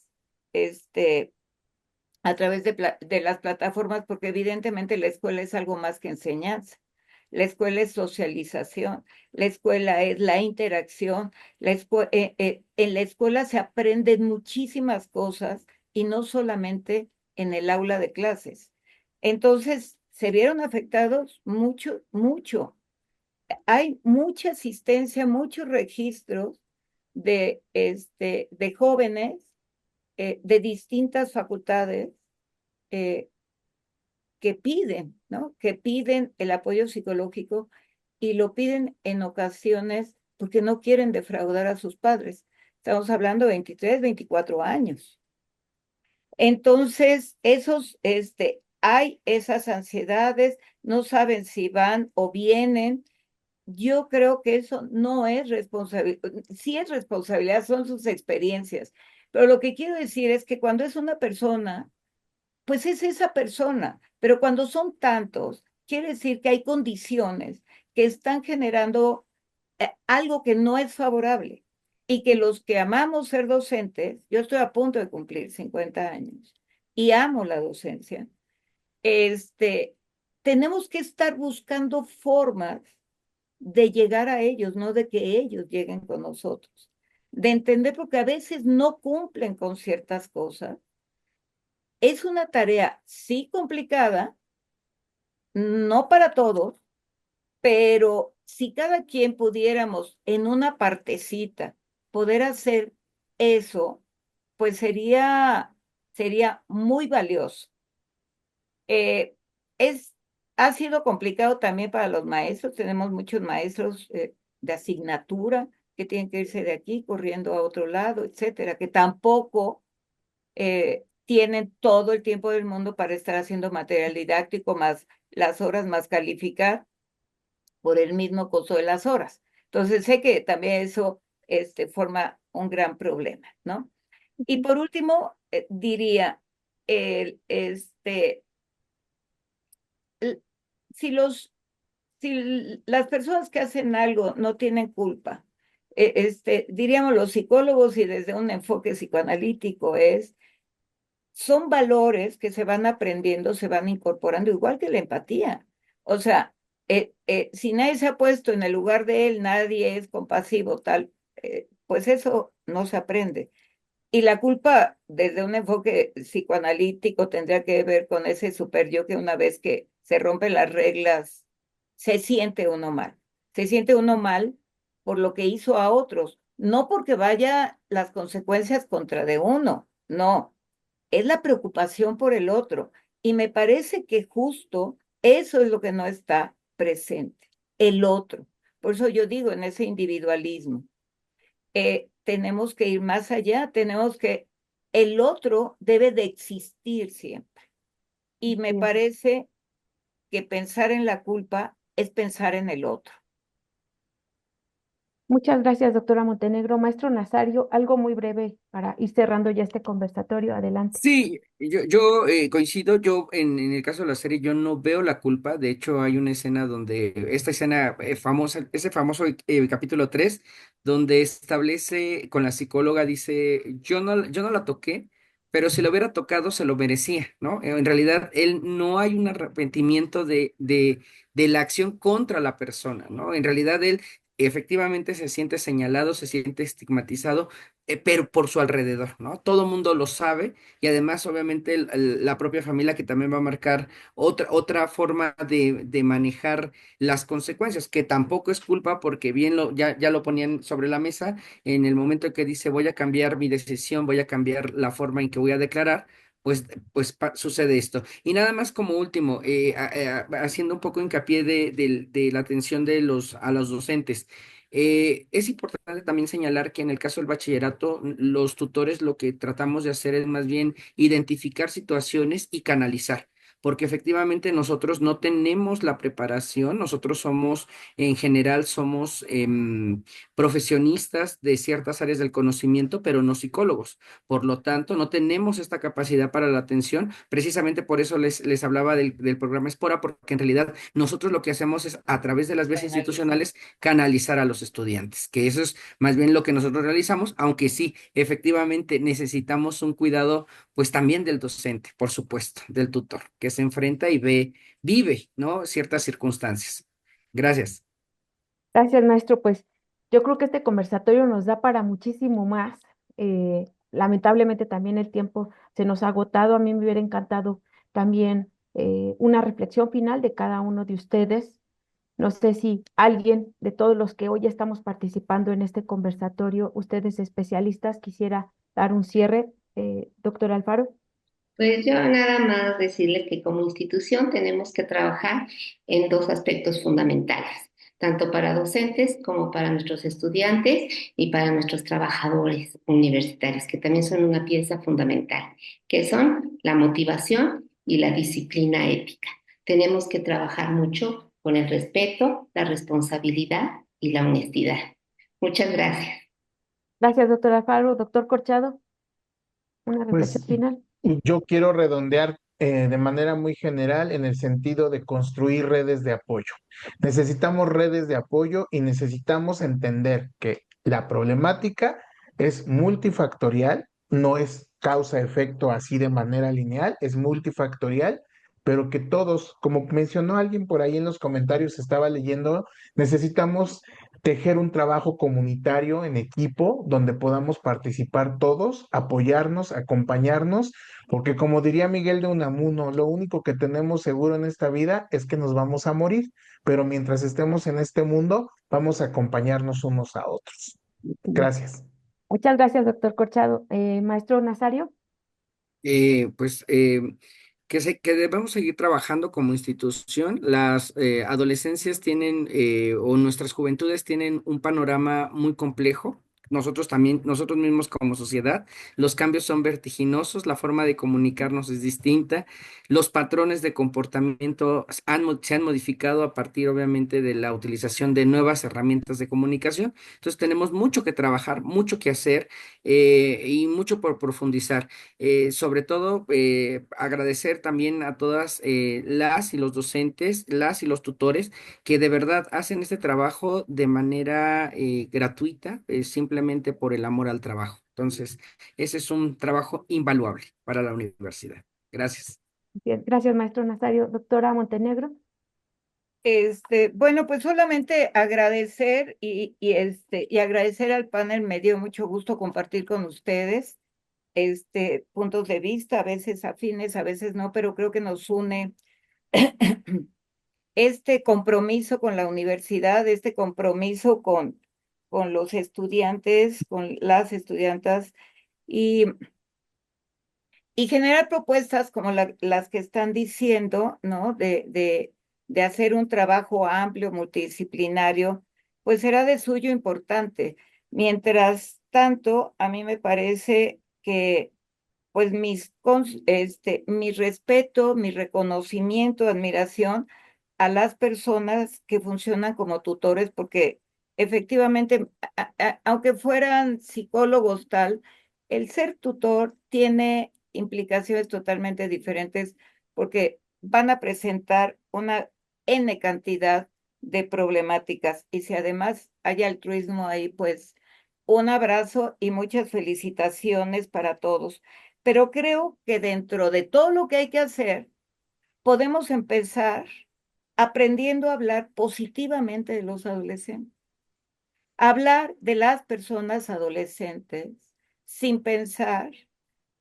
A través de las plataformas, porque evidentemente la escuela es algo más que enseñanza. La escuela es socialización, la escuela es la interacción, en la escuela se aprenden muchísimas cosas y no solamente en el aula de clases. Entonces, se vieron afectados mucho, mucho. Hay mucha asistencia, muchos registros de jóvenes de distintas facultades eh, que piden, ¿no? Que piden el apoyo psicológico y lo piden en ocasiones porque no quieren defraudar a sus padres. Estamos hablando de 23, 24 años. Entonces, hay esas ansiedades, no saben si van o vienen. Yo creo que eso no es responsabilidad, sí es responsabilidad, son sus experiencias. Pero lo que quiero decir es que cuando es una persona pues es esa persona, pero cuando son tantos, quiere decir que hay condiciones que están generando algo que no es favorable y que los que amamos ser docentes, yo estoy a punto de cumplir 50 años y amo la docencia, este, tenemos que estar buscando formas de llegar a ellos, no de que ellos lleguen con nosotros, de entender porque a veces no cumplen con ciertas cosas. Es una tarea, sí, complicada, no para todos, pero si cada quien pudiéramos en una partecita poder hacer eso, pues sería muy valioso. Eh, es, ha sido complicado también para los maestros. Tenemos muchos maestros de asignatura que tienen que irse de aquí corriendo a otro lado, etcétera, que tampoco tienen todo el tiempo del mundo para estar haciendo material didáctico más las horas más calificar por el mismo costo de las horas. Entonces sé que también eso forma un gran problema, ¿no? Y por último, diría, el, l- si las personas que hacen algo no tienen culpa, diríamos los psicólogos y desde un enfoque psicoanalítico son valores que se van aprendiendo, se van incorporando, igual que la empatía. O sea, si nadie se ha puesto en el lugar de él, nadie es compasivo, tal, pues eso no se aprende. Y la culpa, desde un enfoque psicoanalítico, tendría que ver con ese super yo que una vez que se rompen las reglas, se siente uno mal. Se siente uno mal por lo que hizo a otros, no porque vaya las consecuencias contra de uno, no, es la preocupación por el otro. Y me parece que justo eso es lo que no está presente, el otro. Por eso yo digo en ese individualismo tenemos que ir más allá, el otro debe de existir siempre. Y me Bien. parece que pensar en la culpa es pensar en el otro. Muchas gracias, doctora Montenegro. Maestro Nazario, algo muy breve para ir cerrando ya este conversatorio. Adelante. Sí, yo coincido, yo en el caso de la serie yo no veo la culpa, de hecho hay una escena donde, esta escena famosa, ese famoso capítulo 3 donde establece con la psicóloga, dice, yo no la toqué, pero si lo hubiera tocado se lo merecía, ¿no? En realidad él no hay un arrepentimiento de la acción contra la persona, ¿no? En realidad él efectivamente se siente señalado, se siente estigmatizado, pero por su alrededor, ¿no? Todo el mundo lo sabe y además obviamente la propia familia que también va a marcar otra forma de manejar las consecuencias, que tampoco es culpa porque bien ya lo ponían sobre la mesa en el momento que dice voy a cambiar mi decisión, voy a cambiar la forma en que voy a declarar. Pues sucede esto. Y nada más como último, haciendo un poco hincapié de la atención a los docentes. Es importante también señalar que en el caso del bachillerato, los tutores lo que tratamos de hacer es más bien identificar situaciones y canalizar, porque efectivamente nosotros no tenemos la preparación, nosotros somos, en general, somos profesionistas de ciertas áreas del conocimiento, pero no psicólogos. Por lo tanto, no tenemos esta capacidad para la atención. Precisamente por eso les hablaba del programa Espora, porque en realidad nosotros lo que hacemos es a través de las vías institucionales canalizar a los estudiantes, que eso es más bien lo que nosotros realizamos, aunque sí, efectivamente necesitamos un cuidado, pues también del docente, por supuesto, del tutor, que se enfrenta y vive, ¿no? Ciertas circunstancias. Gracias. Gracias, maestro. Pues yo creo que este conversatorio nos da para muchísimo más. Lamentablemente también el tiempo se nos ha agotado. A mí me hubiera encantado también una reflexión final de cada uno de ustedes. No sé si alguien de todos los que hoy estamos participando en este conversatorio, ustedes especialistas, quisiera dar un cierre, doctor Alfaro. Pues yo nada más decirle que como institución tenemos que trabajar en dos aspectos fundamentales, tanto para docentes como para nuestros estudiantes y para nuestros trabajadores universitarios, que también son una pieza fundamental, que son la motivación y la disciplina ética. Tenemos que trabajar mucho con el respeto, la responsabilidad y la honestidad. Muchas gracias. Gracias, doctor Alfaro. Doctor Corchado, una reflexión Pues final. yo quiero redondear de manera muy general en el sentido de construir redes de apoyo. Necesitamos redes de apoyo y necesitamos entender que la problemática es multifactorial, no es causa-efecto así de manera lineal, es multifactorial, pero que todos, como mencionó alguien por ahí en los comentarios, estaba leyendo, necesitamos tejer un trabajo comunitario en equipo donde podamos participar todos, apoyarnos, acompañarnos, porque como diría Miguel de Unamuno, lo único que tenemos seguro en esta vida es que nos vamos a morir, pero mientras estemos en este mundo, vamos a acompañarnos unos a otros. Gracias. Muchas gracias, doctor Corchado. Maestro Nazario. Pues que debemos seguir trabajando como institución. Las adolescencias tienen, o nuestras juventudes tienen un panorama muy complejo. Nosotros también, nosotros mismos como sociedad, los cambios son vertiginosos, la forma de comunicarnos es distinta, los patrones de comportamiento se han modificado a partir, obviamente, de la utilización de nuevas herramientas de comunicación. Entonces tenemos mucho que trabajar, mucho que hacer, y mucho por profundizar. Sobre todo, agradecer también a todas las y los docentes, las y los tutores que de verdad hacen este trabajo de manera gratuita, simplemente por el amor al trabajo. Entonces, ese es un trabajo invaluable para la universidad. Gracias. Bien, gracias, maestro Nazario. Doctora Montenegro. Bueno, pues solamente agradecer y agradecer al panel. Me dio mucho gusto compartir con ustedes puntos de vista, a veces afines, a veces no, pero creo que nos une este compromiso con la universidad, este compromiso con los estudiantes, con las estudiantas, y, y generar propuestas como las que están diciendo, ¿no? De hacer un trabajo amplio, multidisciplinario, pues será de suyo importante. Mientras tanto, a mí me parece que pues mi respeto, mi reconocimiento, admiración a las personas que funcionan como tutores, porque efectivamente, aunque fueran psicólogos tal, el ser tutor tiene implicaciones totalmente diferentes porque van a presentar una N cantidad de problemáticas. Y si además hay altruismo ahí, pues un abrazo y muchas felicitaciones para todos. Pero creo que dentro de todo lo que hay que hacer, podemos empezar aprendiendo a hablar positivamente de los adolescentes. Hablar de las personas adolescentes sin pensar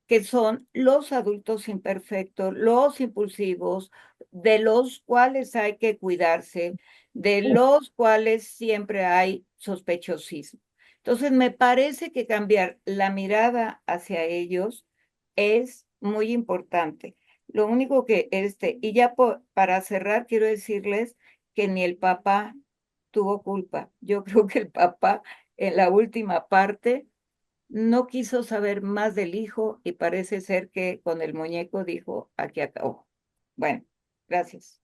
que son los adultos imperfectos, los impulsivos, de los cuales hay que cuidarse, de los cuales siempre hay sospechosismo. Entonces, me parece que cambiar la mirada hacia ellos es muy importante. Lo único que, y ya para cerrar, quiero decirles que ni el papá tuvo culpa. Yo creo que el papá en la última parte no quiso saber más del hijo y parece ser que con el muñeco dijo, aquí acabó. Bueno, gracias.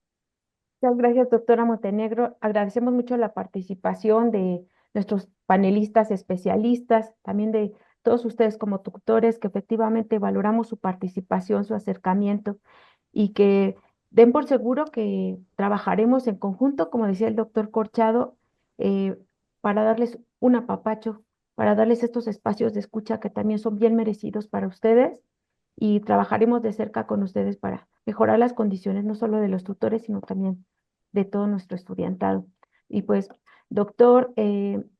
Muchas gracias, doctora Montenegro. Agradecemos mucho la participación de nuestros panelistas especialistas, también de todos ustedes como tutores, que efectivamente valoramos su participación, su acercamiento y que den por seguro que trabajaremos en conjunto, como decía el doctor Corchado, eh, para darles un apapacho, para darles estos espacios de escucha que también son bien merecidos para ustedes y trabajaremos de cerca con ustedes para mejorar las condiciones no solo de los tutores, sino también de todo nuestro estudiantado. Y pues, doctor,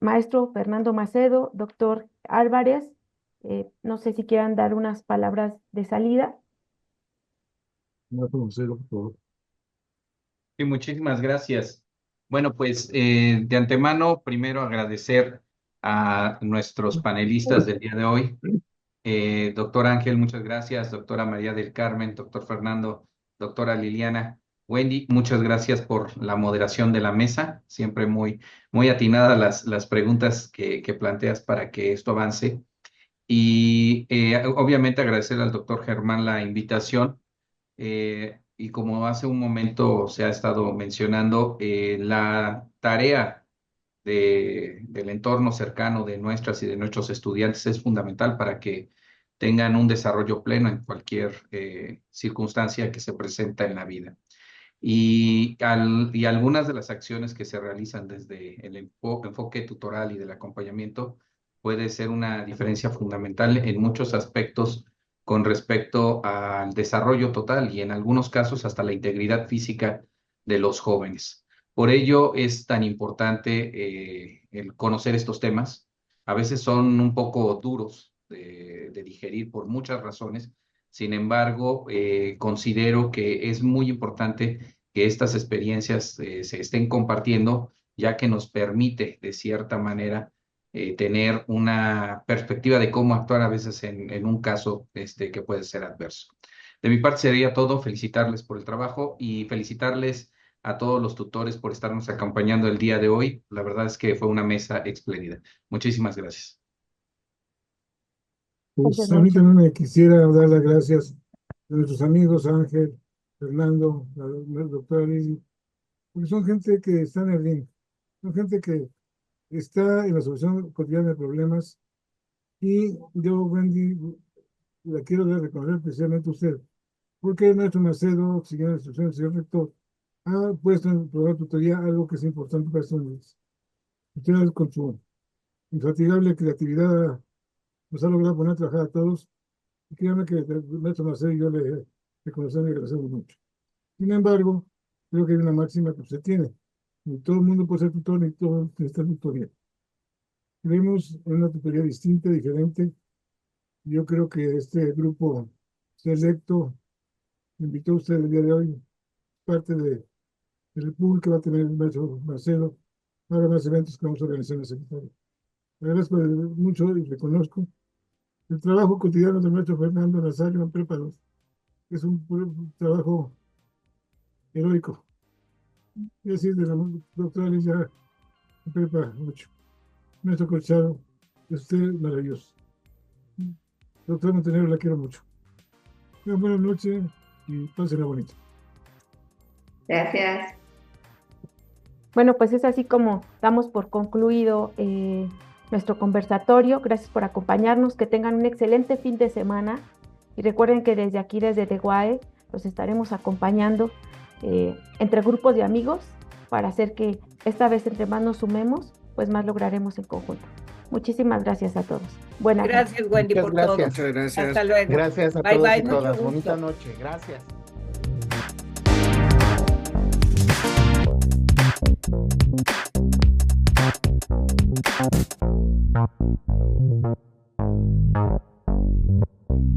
maestro Fernando Macedo, doctor Álvarez, no sé si quieran dar unas palabras de salida. No, pues, por favor. Sí, muchísimas gracias. Bueno, pues de antemano, primero agradecer a nuestros panelistas del día de hoy. Doctor Ángel, muchas gracias. Doctora María del Carmen, doctor Fernando, doctora Liliana. Wendy, muchas gracias por la moderación de la mesa. Siempre muy atinadas las preguntas que planteas para que esto avance. Y obviamente agradecer al doctor Germán la invitación. Y como hace un momento se ha estado mencionando, la tarea del entorno cercano de nuestras y de nuestros estudiantes es fundamental para que tengan un desarrollo pleno en cualquier circunstancia que se presenta en la vida. Y algunas de las acciones que se realizan desde el enfoque tutoral y del acompañamiento puede ser una diferencia fundamental en muchos aspectos con respecto al desarrollo total y en algunos casos hasta la integridad física de los jóvenes. Por ello es tan importante el conocer estos temas. A veces son un poco duros de digerir por muchas razones. Sin embargo, considero que es muy importante que estas experiencias se estén compartiendo, ya que nos permite, de cierta manera, tener una perspectiva de cómo actuar a veces en un caso que puede ser adverso. De mi parte sería todo, felicitarles por el trabajo y felicitarles a todos los tutores por estarnos acompañando el día de hoy. La verdad es que fue una mesa espléndida. Muchísimas gracias. Pues a mí también me quisiera dar las gracias a nuestros amigos Ángel, Fernando, la doctora Lili, porque son gente que está en el ring, son gente que está en la solución cotidiana de problemas. Y yo, Wendy, la quiero reconocer especialmente a usted, porque el maestro Macedo, siguiendo las instrucciones del señor rector, ha puesto en el programa de tutoría algo que es importante para estos niños. Usted, con su infatigable creatividad, nos ha logrado poner a trabajar a todos. Y créanme que el maestro Macedo y yo le reconocemos y agradecemos mucho. Sin embargo, creo que hay una máxima que usted tiene. Ni todo el mundo puede ser tutor, ni todo necesita tutoría. Creemos en una tutoría distinta, diferente. Yo creo que este grupo selecto me invitó a usted el día de hoy, parte del pool que va a tener el maestro Marcelo, para más eventos que vamos a organizar en la Secretaría. Le agradezco mucho y reconozco el trabajo cotidiano del maestro Fernando Nazario en Prepa 2. Es un trabajo heroico. Y así de la doctora Liz ya en Prepa 8. Maestro Colchado, es usted maravilloso. Doctor Montenegro, la quiero mucho. Buenas noches y pásenla bonito. Gracias. Bueno, pues es así como damos por concluido nuestro conversatorio. Gracias por acompañarnos, que tengan un excelente fin de semana y recuerden que desde aquí, desde DEGUAE, los estaremos acompañando entre grupos de amigos para hacer que esta vez entre más nos sumemos, pues más lograremos en conjunto. Muchísimas gracias a todos. Buenas noches. Gracias, Wendy, por todo. Muchas gracias. Hasta luego. Gracias a Bye, todos bye, y mucho todas. gusto. Bonita noche. Gracias. Thank you.